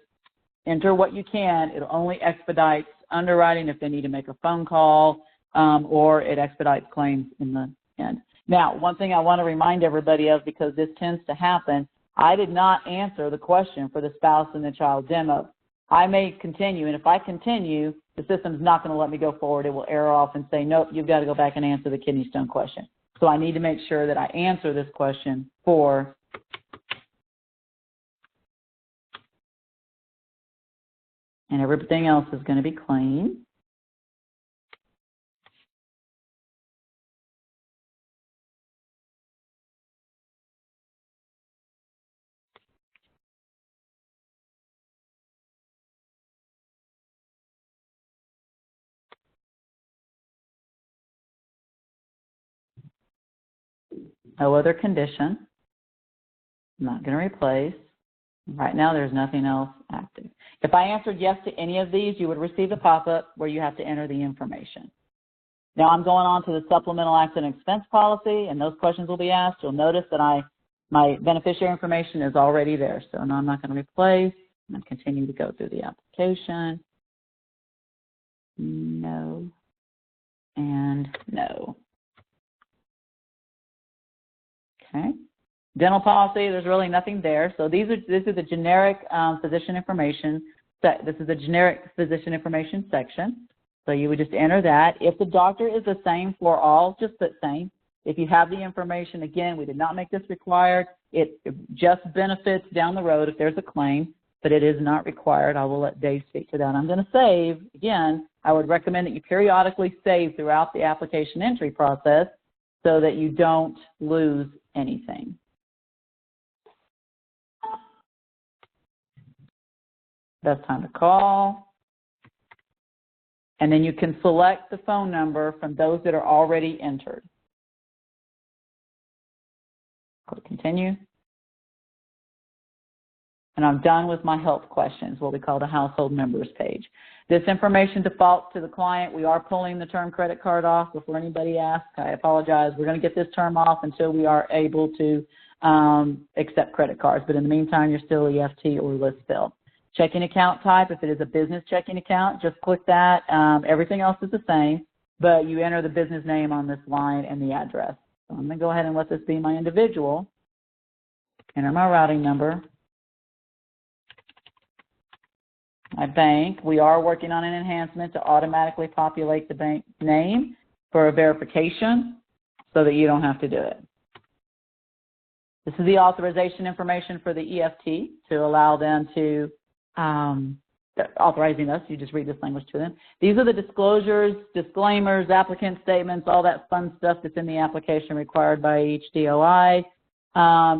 enter what you can. It'll only expedite underwriting if they need to make a phone call, or it expedites claims in the end. Now, one thing I want to remind everybody of, because this tends to happen, I did not answer the question for the spouse and the child demo. I may continue, and if I continue, the system's not going to let me go forward. It will error off and say, nope, you've got to go back and answer the kidney stone question. So I need to make sure that I answer this question for and everything else is going to be clean. No other condition. I'm not going to replace. Right now, there's nothing else active. If I answered yes to any of these, you would receive a pop-up where you have to enter the information. Now I'm going on to the supplemental accident expense policy, and those questions will be asked. You'll notice that my beneficiary information is already there. So no, I'm not going to replace. I'm going to continue to go through the application. No. And no. Okay. Dental policy, there's really nothing there. So this is the generic physician information. This is the generic physician information section. So you would just enter that. If the doctor is the same for all, just put same. If you have the information, again, we did not make this required. It just benefits down the road if there's a claim, but it is not required. I will let Dave speak to that. I'm going to save. Again, I would recommend that you periodically save throughout the application entry process so that you don't lose anything. Best time to call. And then you can select the phone number from those that are already entered. Click continue. And I'm done with my help questions, what we call the household members page. This information defaults to the client. We are pulling the term credit card off before anybody asks. I apologize. We're going to get this term off until we are able to accept credit cards. But in the meantime, you're still EFT or list bill. Checking account type, if it is a business checking account, just click that. Everything else is the same, but you enter the business name on this line and the address. So I'm going to go ahead and let this be my individual. Enter my routing number. My bank, we are working on an enhancement to automatically populate the bank name for a verification so that you don't have to do it. This is the authorization information for the EFT to allow them to authorizing us. You just read this language to them. These are the disclosures, disclaimers, applicant statements, all that fun stuff that's in the application required by each DOI.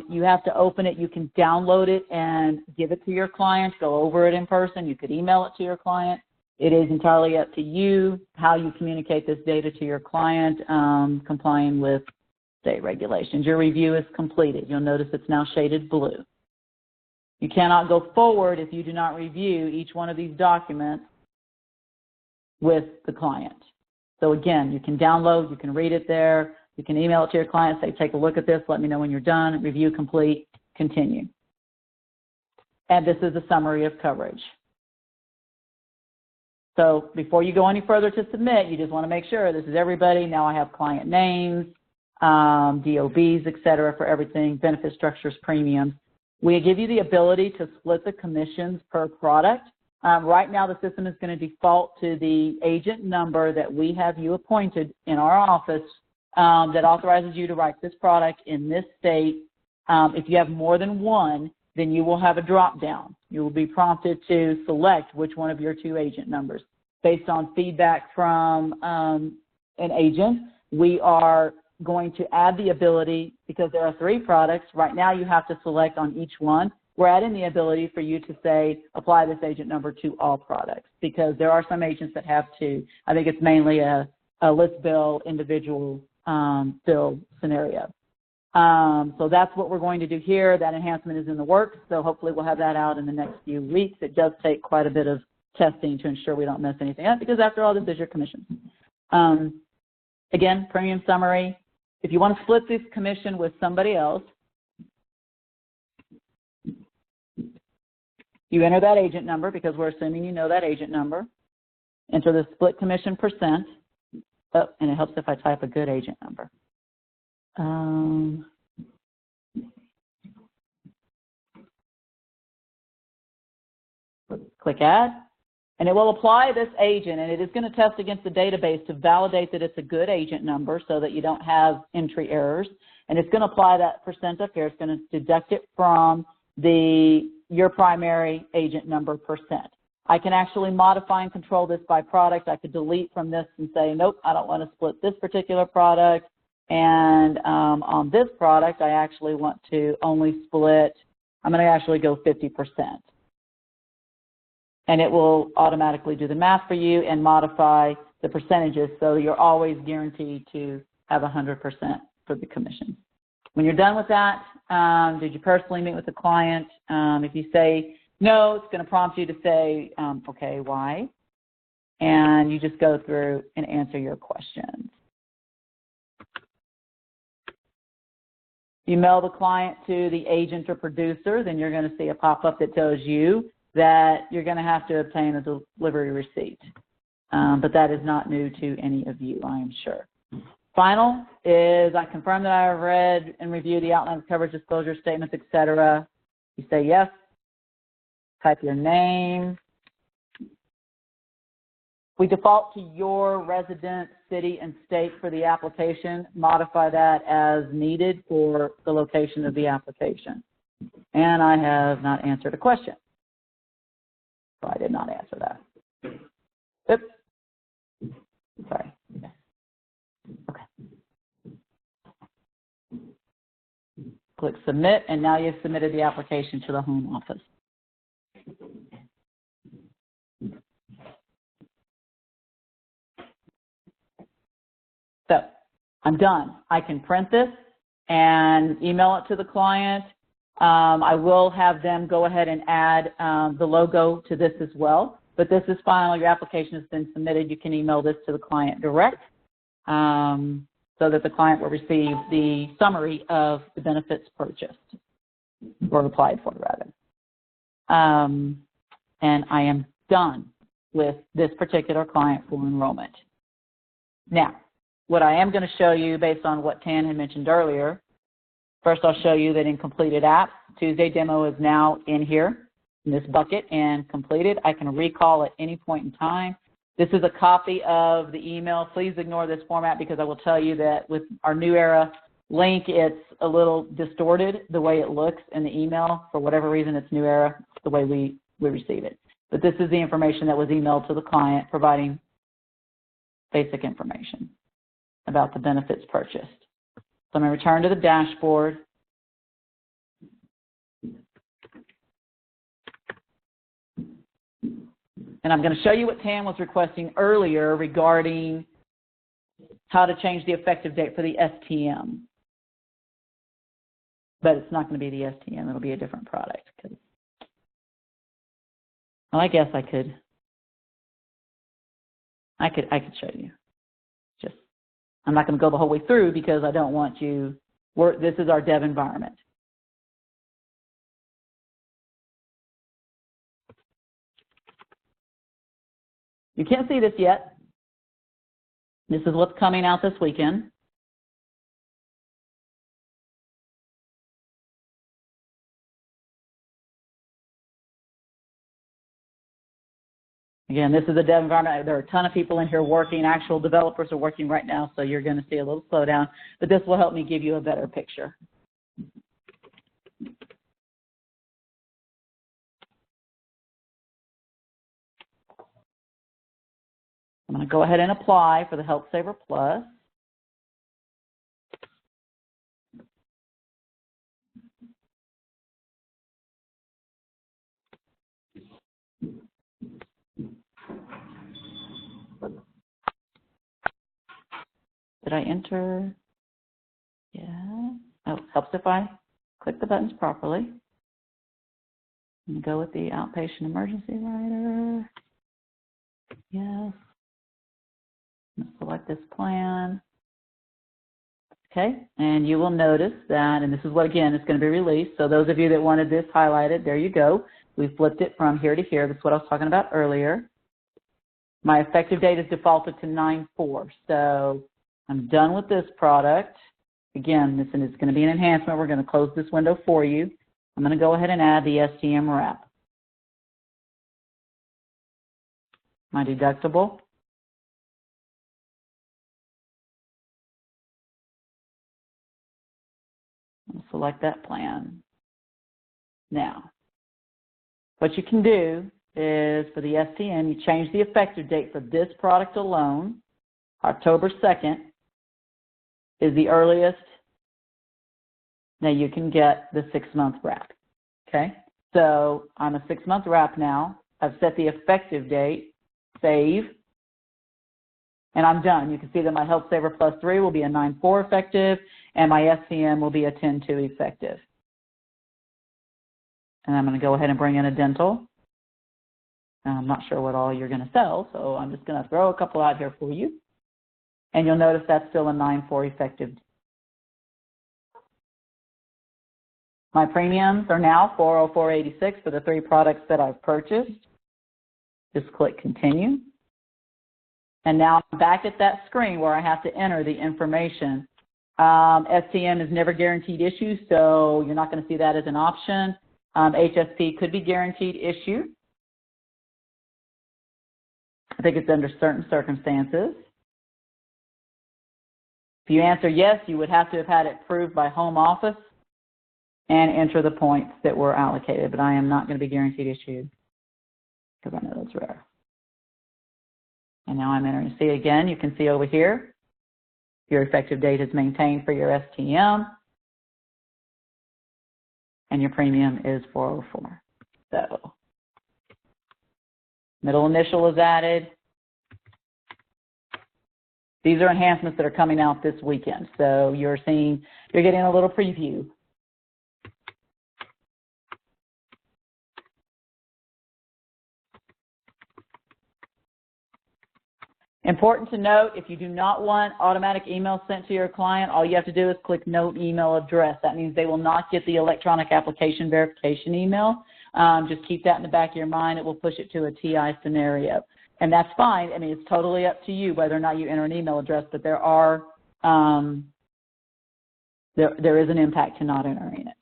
You have to open it. You can download it and give it to your client, go over it in person. You could email it to your client. It is entirely up to you how you communicate this data to your client, complying with state regulations. Your review is completed. You'll notice it's now shaded blue. You cannot go forward if you do not review each one of these documents with the client. So again, you can download, you can read it there, you can email it to your client, say, take a look at this, let me know when you're done, review complete, continue. And this is a summary of coverage. So before you go any further to submit, you just want to make sure this is everybody. Now I have client names, DOBs, et cetera, for everything, benefit structures, premiums. We give you the ability to split the commissions per product. Right now, the system is going to default to the agent number that we have you appointed in our office that authorizes you to write this product in this state. If you have more than one, then you will have a drop down. You will be prompted to select which one of your 2 agent numbers. Based on feedback from an agent, we are going to add the ability, because there are 3 products, right now you have to select on each one. We're adding the ability for you to say, apply this agent number to all products, because there are some agents that have 2. I think it's mainly a list bill, individual bill scenario. So that's what we're going to do here. That enhancement is in the works, so hopefully we'll have that out in the next few weeks. It does take quite a bit of testing to ensure we don't mess anything up, because after all, this is your commission. Again, premium summary. If you want to split this commission with somebody else, you enter that agent number, because we're assuming you know that agent number. Enter the split commission percent. Oh, and it helps if I type a good agent number. Click add, and it will apply this agent, and it is going to test against the database to validate that it's a good agent number so that you don't have entry errors. And it's going to apply that percent up here. It's going to deduct it from your primary agent number percent. I can actually modify and control this by product. I could delete from this and say, nope, I don't want to split this particular product. And on this product, I actually want to only split, I'm going to actually go 50%. And it will automatically do the math for you and modify the percentages, so you're always guaranteed to have 100% for the commission. When you're done with that, did you personally meet with the client? If you say no, it's going to prompt you to say, okay, why? And you just go through and answer your questions. You mail the client to the agent or producer, then you're going to see a pop-up that tells you that you're going to have to obtain a delivery receipt. But that is not new to any of you, I am sure. Final is, I confirm that I have read and reviewed the outline of coverage disclosure statements, etc. You say yes, type your name. We default to your resident city and state for the application. Modify that as needed for the location of the application. And I have not answered a question. So I did not answer that. Oops. Sorry. Okay. Click submit, and now you've submitted the application to the home office. So I'm done. I can print this and email it to the client. I will have them go ahead and add the logo to this as well. But this is final. Your application has been submitted. You can email this to the client direct so that the client will receive the summary of the benefits purchased or applied for, rather. And I am done with this particular client for enrollment. Now, what I am going to show you based on what Tan had mentioned earlier, first I'll show you that in completed apps, Tuesday demo is now in here, in this bucket, and completed. I can recall at any point in time. This is a copy of the email. Please ignore this format because I will tell you that with our New Era link, it's a little distorted the way it looks in the email. For whatever reason, it's New Era, the way we receive it. But this is the information that was emailed to the client, providing basic information about the benefits purchased. So I'm going to return to the dashboard. And I'm going to show you what Tan was requesting earlier regarding how to change the effective date for the STM. But it's not going to be the STM. It'll be a different product because Well, I guess I could show you. Just, I'm not going to go the whole way through because I don't want you, this is our dev environment. You can't see this yet. This is what's coming out this weekend. Again, this is a dev environment. There are a ton of people in here working. Actual developers are working right now, so you're going to see a little slowdown. But this will help me give you a better picture. I'm going to go ahead and apply for the HealthSaver Plus. Did I enter? Yeah. Oh, helps if I click the buttons properly. I'm going to go with the outpatient emergency rider. Yes. I'm going to select this plan. Okay, and you will notice that, and this is what, again, is going to be released. So those of you that wanted this highlighted, there you go. We flipped it from here to here. That's what I was talking about earlier. My effective date is defaulted to 9/4. So I'm done with this product. Again, this is going to be an enhancement. We're going to close this window for you. I'm going to go ahead and add the STM wrap. My deductible. I'll select that plan. Now, what you can do is for the STM, you change the effective date for this product alone. October 2nd is the earliest that you can get the 6-month wrap. Okay? So I'm a 6-month wrap now. I've set the effective date, save, and I'm done. You can see that my HealthSaver Plus 3 will be a 9/4 effective, and my SCM will be a 10/2 effective. And I'm going to go ahead and bring in a dental. I'm not sure what all you're going to sell, so I'm just going to throw a couple out here for you. And you'll notice that's still a 9/4 effective. My premiums are now $404.86 for the 3 products that I've purchased. Just click continue. And now I'm back at that screen where I have to enter the information. STM is never guaranteed issue, so you're not going to see that as an option. HSP could be guaranteed issue. I think it's under certain circumstances. If you answer yes, you would have to have had it approved by home office and enter the points that were allocated, but I am not going to be guaranteed issued because I know that's rare. And now I'm entering C again. You can see over here, your effective date is maintained for your STM, and your premium is $404. So, middle initial is added. These are enhancements that are coming out this weekend. So you're getting a little preview. Important to note, if you do not want automatic email sent to your client, all you have to do is click Note Email Address. That means they will not get the electronic application verification email. Just keep that in the back of your mind. It will push it to a TI scenario. And that's fine. I mean, it's totally up to you whether or not you enter an email address, but there is an impact to not entering it.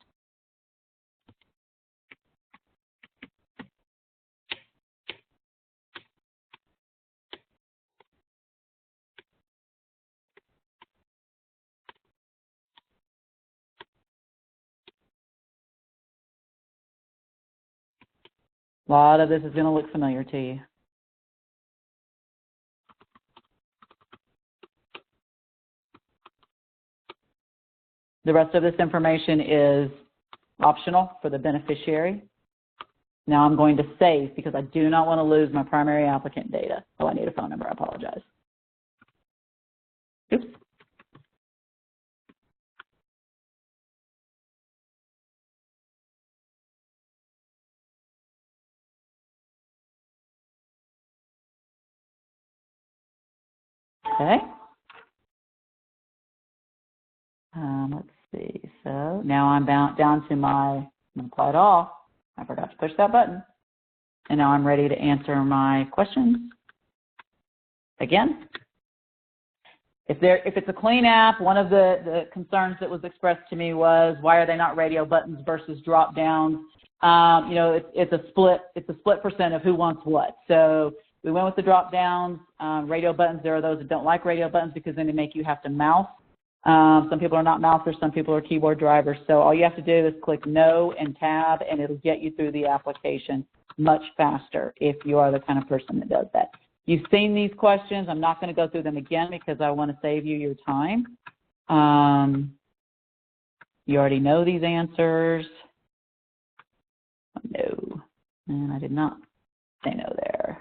A lot of this is going to look familiar to you. The rest of this information is optional for the beneficiary. Now I'm going to save because I do not want to lose my primary applicant data. Oh, I need a phone number. I apologize. Oops. Okay. Let's see. So now I'm down to I'm going to apply it off. I forgot to push that button. And now I'm ready to answer my questions. Again, if it's a clean app, one of the concerns that was expressed to me was, why are they not radio buttons versus drop downs? It's a split percent of who wants what. So we went with the drop downs. Radio buttons, there are those that don't like radio buttons because then they make you have to mouse. Some people are not mousers, some people are keyboard drivers. So all you have to do is click no and tab, and it'll get you through the application much faster if you are the kind of person that does that. You've seen these questions. I'm not going to go through them again because I want to save you your time. You already know these answers. No, and I did not say no there.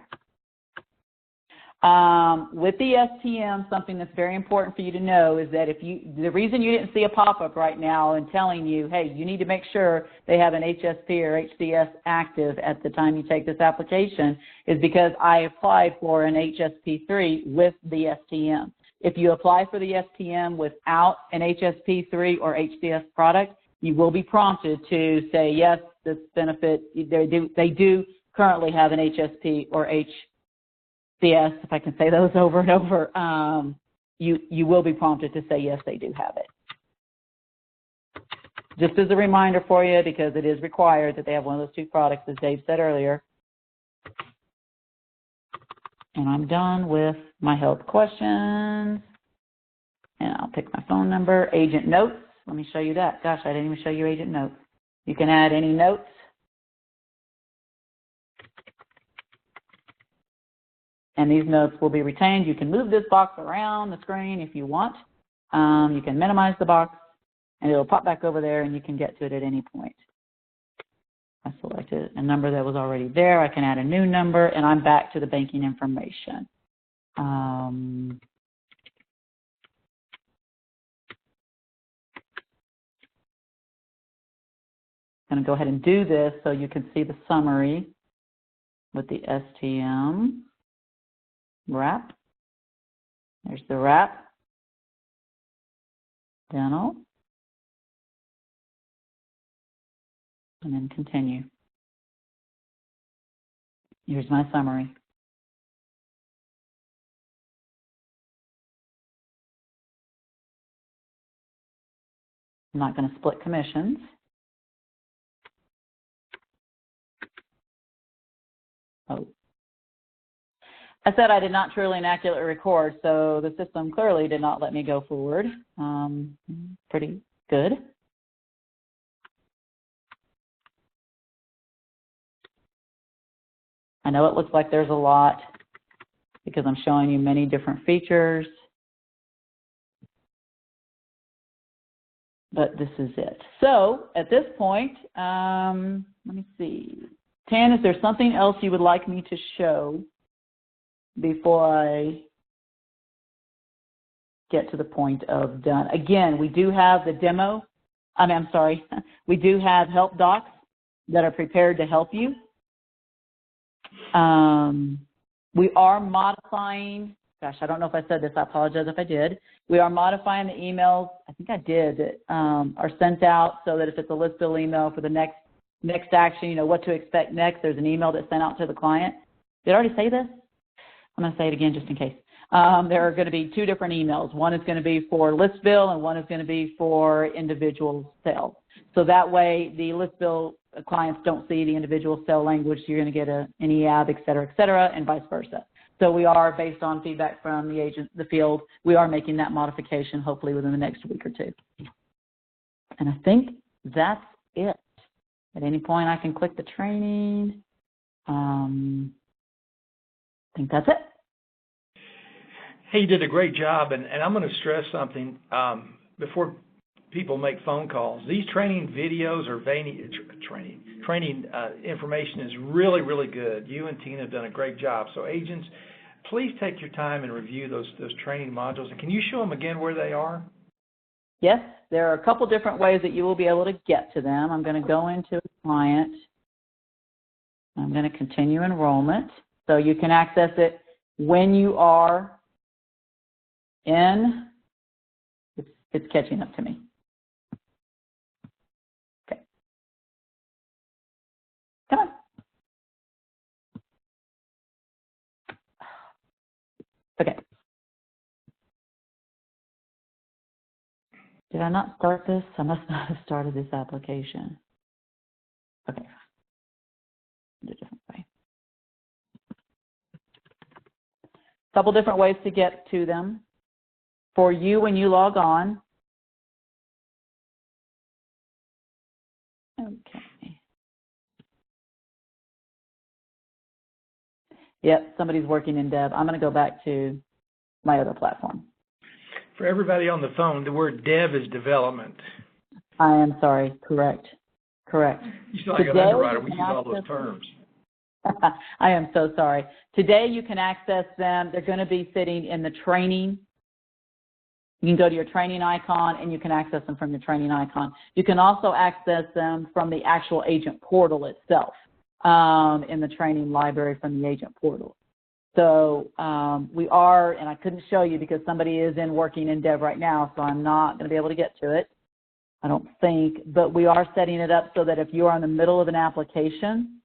With the STM, something that's very important for you to know is that the reason you didn't see a pop-up right now and telling you, hey, you need to make sure they have an HSP or HCS active at the time you take this application is because I applied for an HSP3 with the STM. If you apply for the STM without an HSP3 or HCS product, you will be prompted to say, yes, this benefit, they do currently have an HSP or HCS, if I can say those over and over, you will be prompted to say, yes, they do have it. Just as a reminder for you, because it is required that they have one of those two products, as Dave said earlier. And I'm done with my health questions. And I'll pick my phone number. Agent notes. Let me show you that. Gosh, I didn't even show you agent notes. You can add any notes. And these notes will be retained. You can move this box around the screen if you want. You can minimize the box, and it'll pop back over there, and you can get to it at any point. I selected a number that was already there. I can add a new number, and I'm back to the banking information. I'm going to go ahead and do this so you can see the summary with the STM. Wrap. There's the wrap. Dental. And then continue. Here's my summary. I'm not going to split commissions. Oh. I said I did not truly and accurately record, so the system clearly did not let me go forward. Pretty good. I know it looks like there's a lot because I'm showing you many different features, but this is it. So at this point, let me see. Tan, is there something else you would like me to show before I get to the point of done? Again, we do have the demo. We do have help docs that are prepared to help you. We are modifying, gosh, I don't know if I said this, I apologize if I did. We are modifying the emails, I think I did, that are sent out so that if it's a list bill email for the next action, you know, what to expect next, there's an email that's sent out to the client. Did I already say this? I'm going to say it again just in case. There are going to be two different emails. One is going to be for list bill and one is going to be for individual sales. So that way the list bill clients don't see the individual cell language. You're going to get an EAB, et cetera, and vice versa. So we are, based on feedback from the agent, the field, we are making that modification hopefully within the next week or two. And I think that's it. At any point I can click the training. I think that's it. Hey, you did a great job, and I'm going to stress something before people make phone calls. These training videos or training information is really, really good. You and Tina have done a great job. So agents, please take your time and review those training modules. And can you show them again where they are? Yes, there are a couple different ways that you will be able to get to them. I'm going to go into a client. I'm going to continue enrollment. So you can access it when you are in. It's catching up to me. Okay. Come on. Okay. Did I not start this? I must not have started this application. Okay. Do a different way. Couple different ways to get to them. For you, when you log on, okay. Yep, somebody's working in Dev. I'm going to go back to my other platform. For everybody on the phone, the word dev is development. I am sorry. Correct. You sound like an Today, underwriter. We you use can all those access terms. I am so sorry. Today you can access them. They're going to be sitting in the training. You can go to your training icon and you can access them from your training icon. You can also access them from the actual agent portal itself, in the training library from the agent portal. So we are, and I couldn't show you because somebody is working in Dev right now, so I'm not going to be able to get to it, I don't think, but we are setting it up so that if you are in the middle of an application,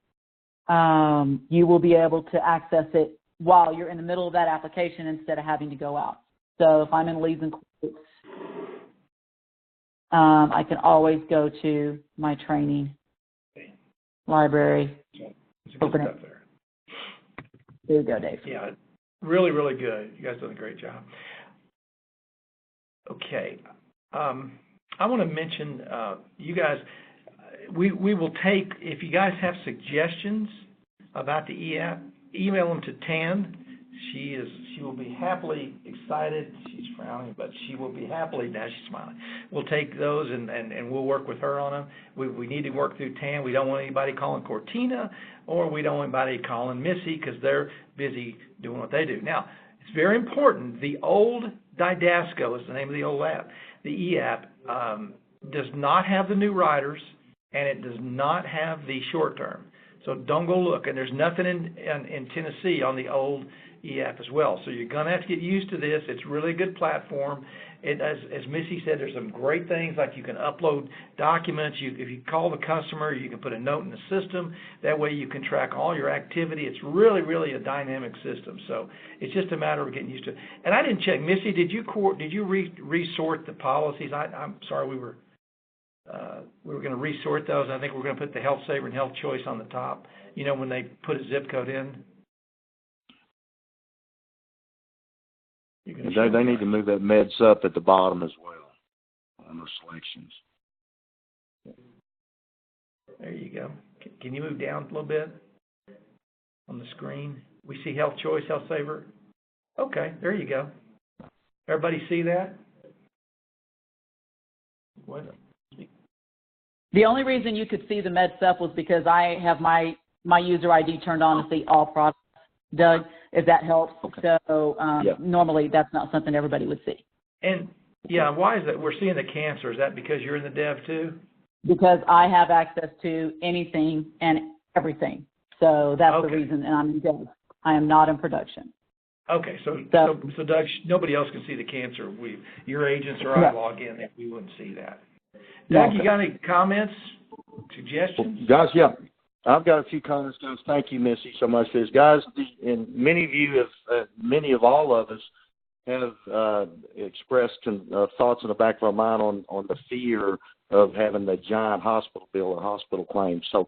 you will be able to access it while you're in the middle of that application instead of having to go out. So if I'm in leads and quotes, I can always go to my training library, open it. There. There you go, Dave. Yeah, really, really good. You guys done a great job. Okay. I want to mention, you guys, we will take, if you guys have suggestions about the e-app, email them to Tan. She will be happily excited. She's frowning, but she will be happily, now she's smiling. We'll take those and we'll work with her on them. We need to work through Tan. We don't want anybody calling Cortina, or we don't want anybody calling Missy because they're busy doing what they do. Now, it's very important. The old Didasco is the name of the old app. The e-app does not have the new riders, and it does not have the short term. So don't go look. And there's nothing in Tennessee on the old e-app as well. So you're going to have to get used to this. It's really a good platform. As Missy said, there's some great things like you can upload documents. If you call the customer, you can put a note in the system. That way you can track all your activity. It's really, really a dynamic system. So it's just a matter of getting used to it. And I didn't check. Missy, did you resort the policies? I'm sorry, we were going to resort those. I think we're going to put the Health Saver and Health Choice on the top. You know, when they put a zip code in. They need to move that meds up at the bottom as well on those selections. There you go. Can you move down a little bit on the screen? We see Health Choice, Health Saver. Okay, there you go. Everybody see that? What? The only reason you could see the med stuff was because I have my user ID turned on to see all products, Doug, if that helps. Okay. So normally that's not something everybody would see. And, yeah, why is that? We're seeing the cancer. Is that because you're in the dev too? Because I have access to anything and everything. So that's Okay. the reason, and I'm in dev. I am not in production. Okay, so Doug, nobody else can see the cancer. Your agents or I log in, we wouldn't see that. Doug, you got any comments, suggestions? Well, guys, yeah, I've got a few comments, guys. Thank you, Missy, so much for this. Guys, and many of you have, many of all of us have expressed thoughts in the back of our mind on the fear of having the giant hospital bill or hospital claims. So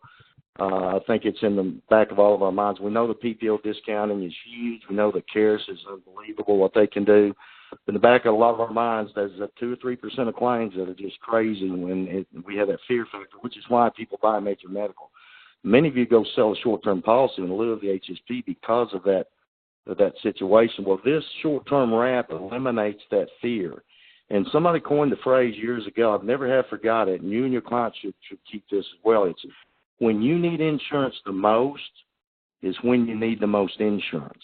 I think it's in the back of all of our minds. We know the PPO discounting is huge. We know that CARES is unbelievable what they can do. In the back of a lot of our minds, there's 2 or 3% of claims that are just crazy when we have that fear factor, which is why people buy major medical. Many of you go sell a short-term policy in lieu of the HSP because of that situation. Well, this short-term wrap eliminates that fear. And somebody coined the phrase years ago. I've never have forgot it, and you and your clients should keep this as well. It's when you need insurance the most is when you need the most insurance.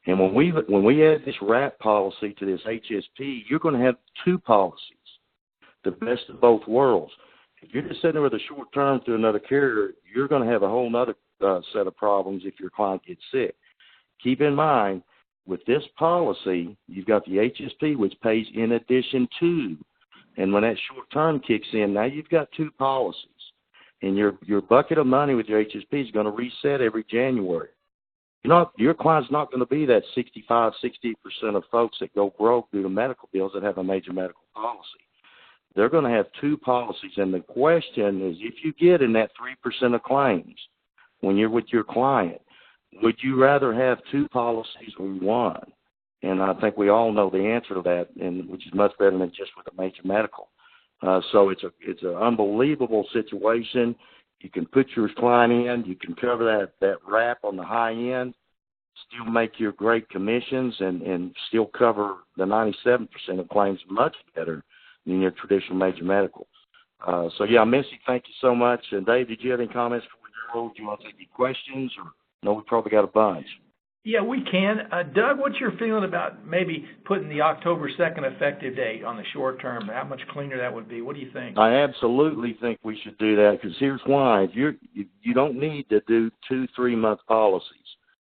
And when we add this wrap policy to this HSP, you're going to have 2 policies, the best of both worlds. If you're just sitting there with a short term through another carrier, you're going to have a whole other set of problems if your client gets sick. Keep in mind, with this policy, you've got the HSP, which pays in addition to, and when that short term kicks in, now you've got two policies, and your bucket of money with your HSP is going to reset every January. Your client's not going to be that 65-60% of folks that go broke due to medical bills that have a major medical policy. They're going to have two policies, and the question is, if you get in that 3% of claims when you're with your client, would you rather have two policies or one? And I think we all know the answer to that, and which is much better than just with a major medical. So it's an unbelievable situation. You can put your client in, you can cover that wrap on the high end, still make your great commissions, and still cover the 97% of claims much better than your traditional major medical. So yeah, Missy, thank you so much. And Dave, did you have any comments before we go? Do you want to take any questions? Or no, we probably got a bunch. Yeah, we can. Doug, what's your feeling about maybe putting the October 2nd effective date on the short term? How much cleaner that would be? What do you think? I absolutely think we should do that, because here's why. You don't need to do 2-3 month policies.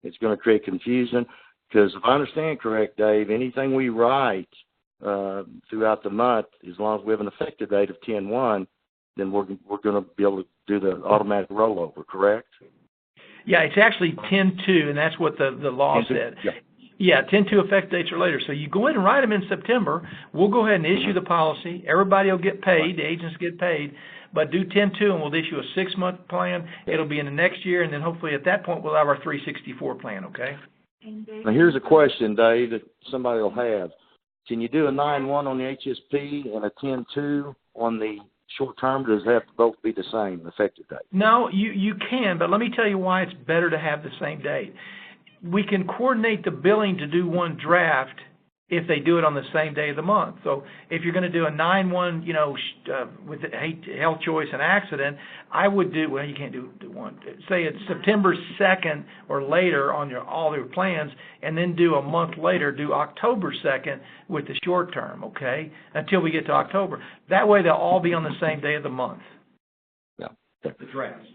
It's going to create confusion, because if I understand correct, Dave, anything we write throughout the month, as long as we have an effective date of 10/1, then we're going to be able to do the automatic rollover, correct? Yeah, it's actually 10/2, and that's what the law 10/2, said. yeah. Yeah, 10/2 effective dates or later. So you go ahead and write them in September. We'll go ahead and issue the policy. Everybody will get paid. The agents get paid. But do 10/2, and we'll issue a 6-month plan. It'll be in the next year, and then hopefully at that point we'll have our 364 plan, okay? Now here's a question, Dave, that somebody will have. Can you do a 9/1 on the HSP and a 10/2 on the short term? Does it have to both be the same effective date? No, you can, but let me tell you why it's better to have the same date. We can coordinate the billing to do one draft if they do it on the same day of the month. So if you're going to do a 9/1, with health choice and accident, I would do, well, you can't do one. Say it's September 2nd or later on all your plans, and then do a month later, do October 2nd with the short term, okay, until we get to October. That way they'll all be on the same day of the month. Yeah. The drafts.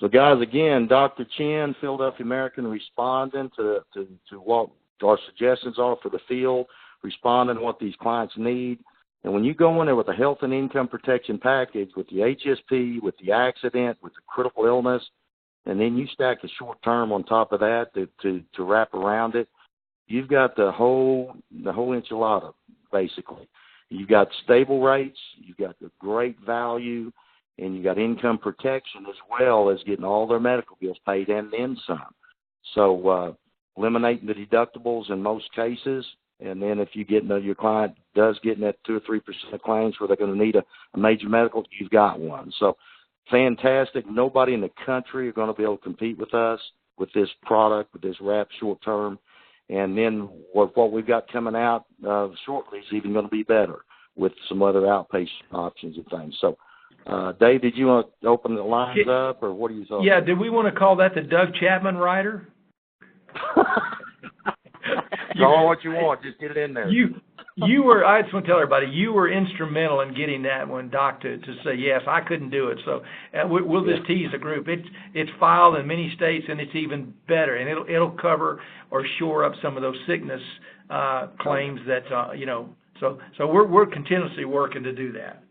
So guys, again, Dr. Chen, Philadelphia American, responding to what our suggestions are for the field, responding to what these clients need. And when you go in there with a health and income protection package, with the HSP, with the accident, with the critical illness, and then you stack the short term on top of that to wrap around it, you've got the whole enchilada, basically. You've got stable rates, you've got the great value, and you've got income protection, as well as getting all their medical bills paid and then some. So eliminating the deductibles in most cases, and then if you get your client does get in that 2 or 3% of claims where they're going to need a major medical, you've got one. So fantastic. Nobody in the country are going to be able to compete with us with this product, with this wrap short term. And then what we've got coming out shortly is even going to be better with some other outpatient options and things. So, Dave, did you want to open the lines up, or what do you think? Yeah, did we want to call that the Doug Chapman rider? Call what you want, just get it in there. You were, I just want to tell everybody, you were instrumental in getting that one, Doc, to say yes. I couldn't do it, so we'll just tease the group. It's filed in many states, and it's even better, and it'll cover or shore up some of those sickness claims that So we're continuously working to do that.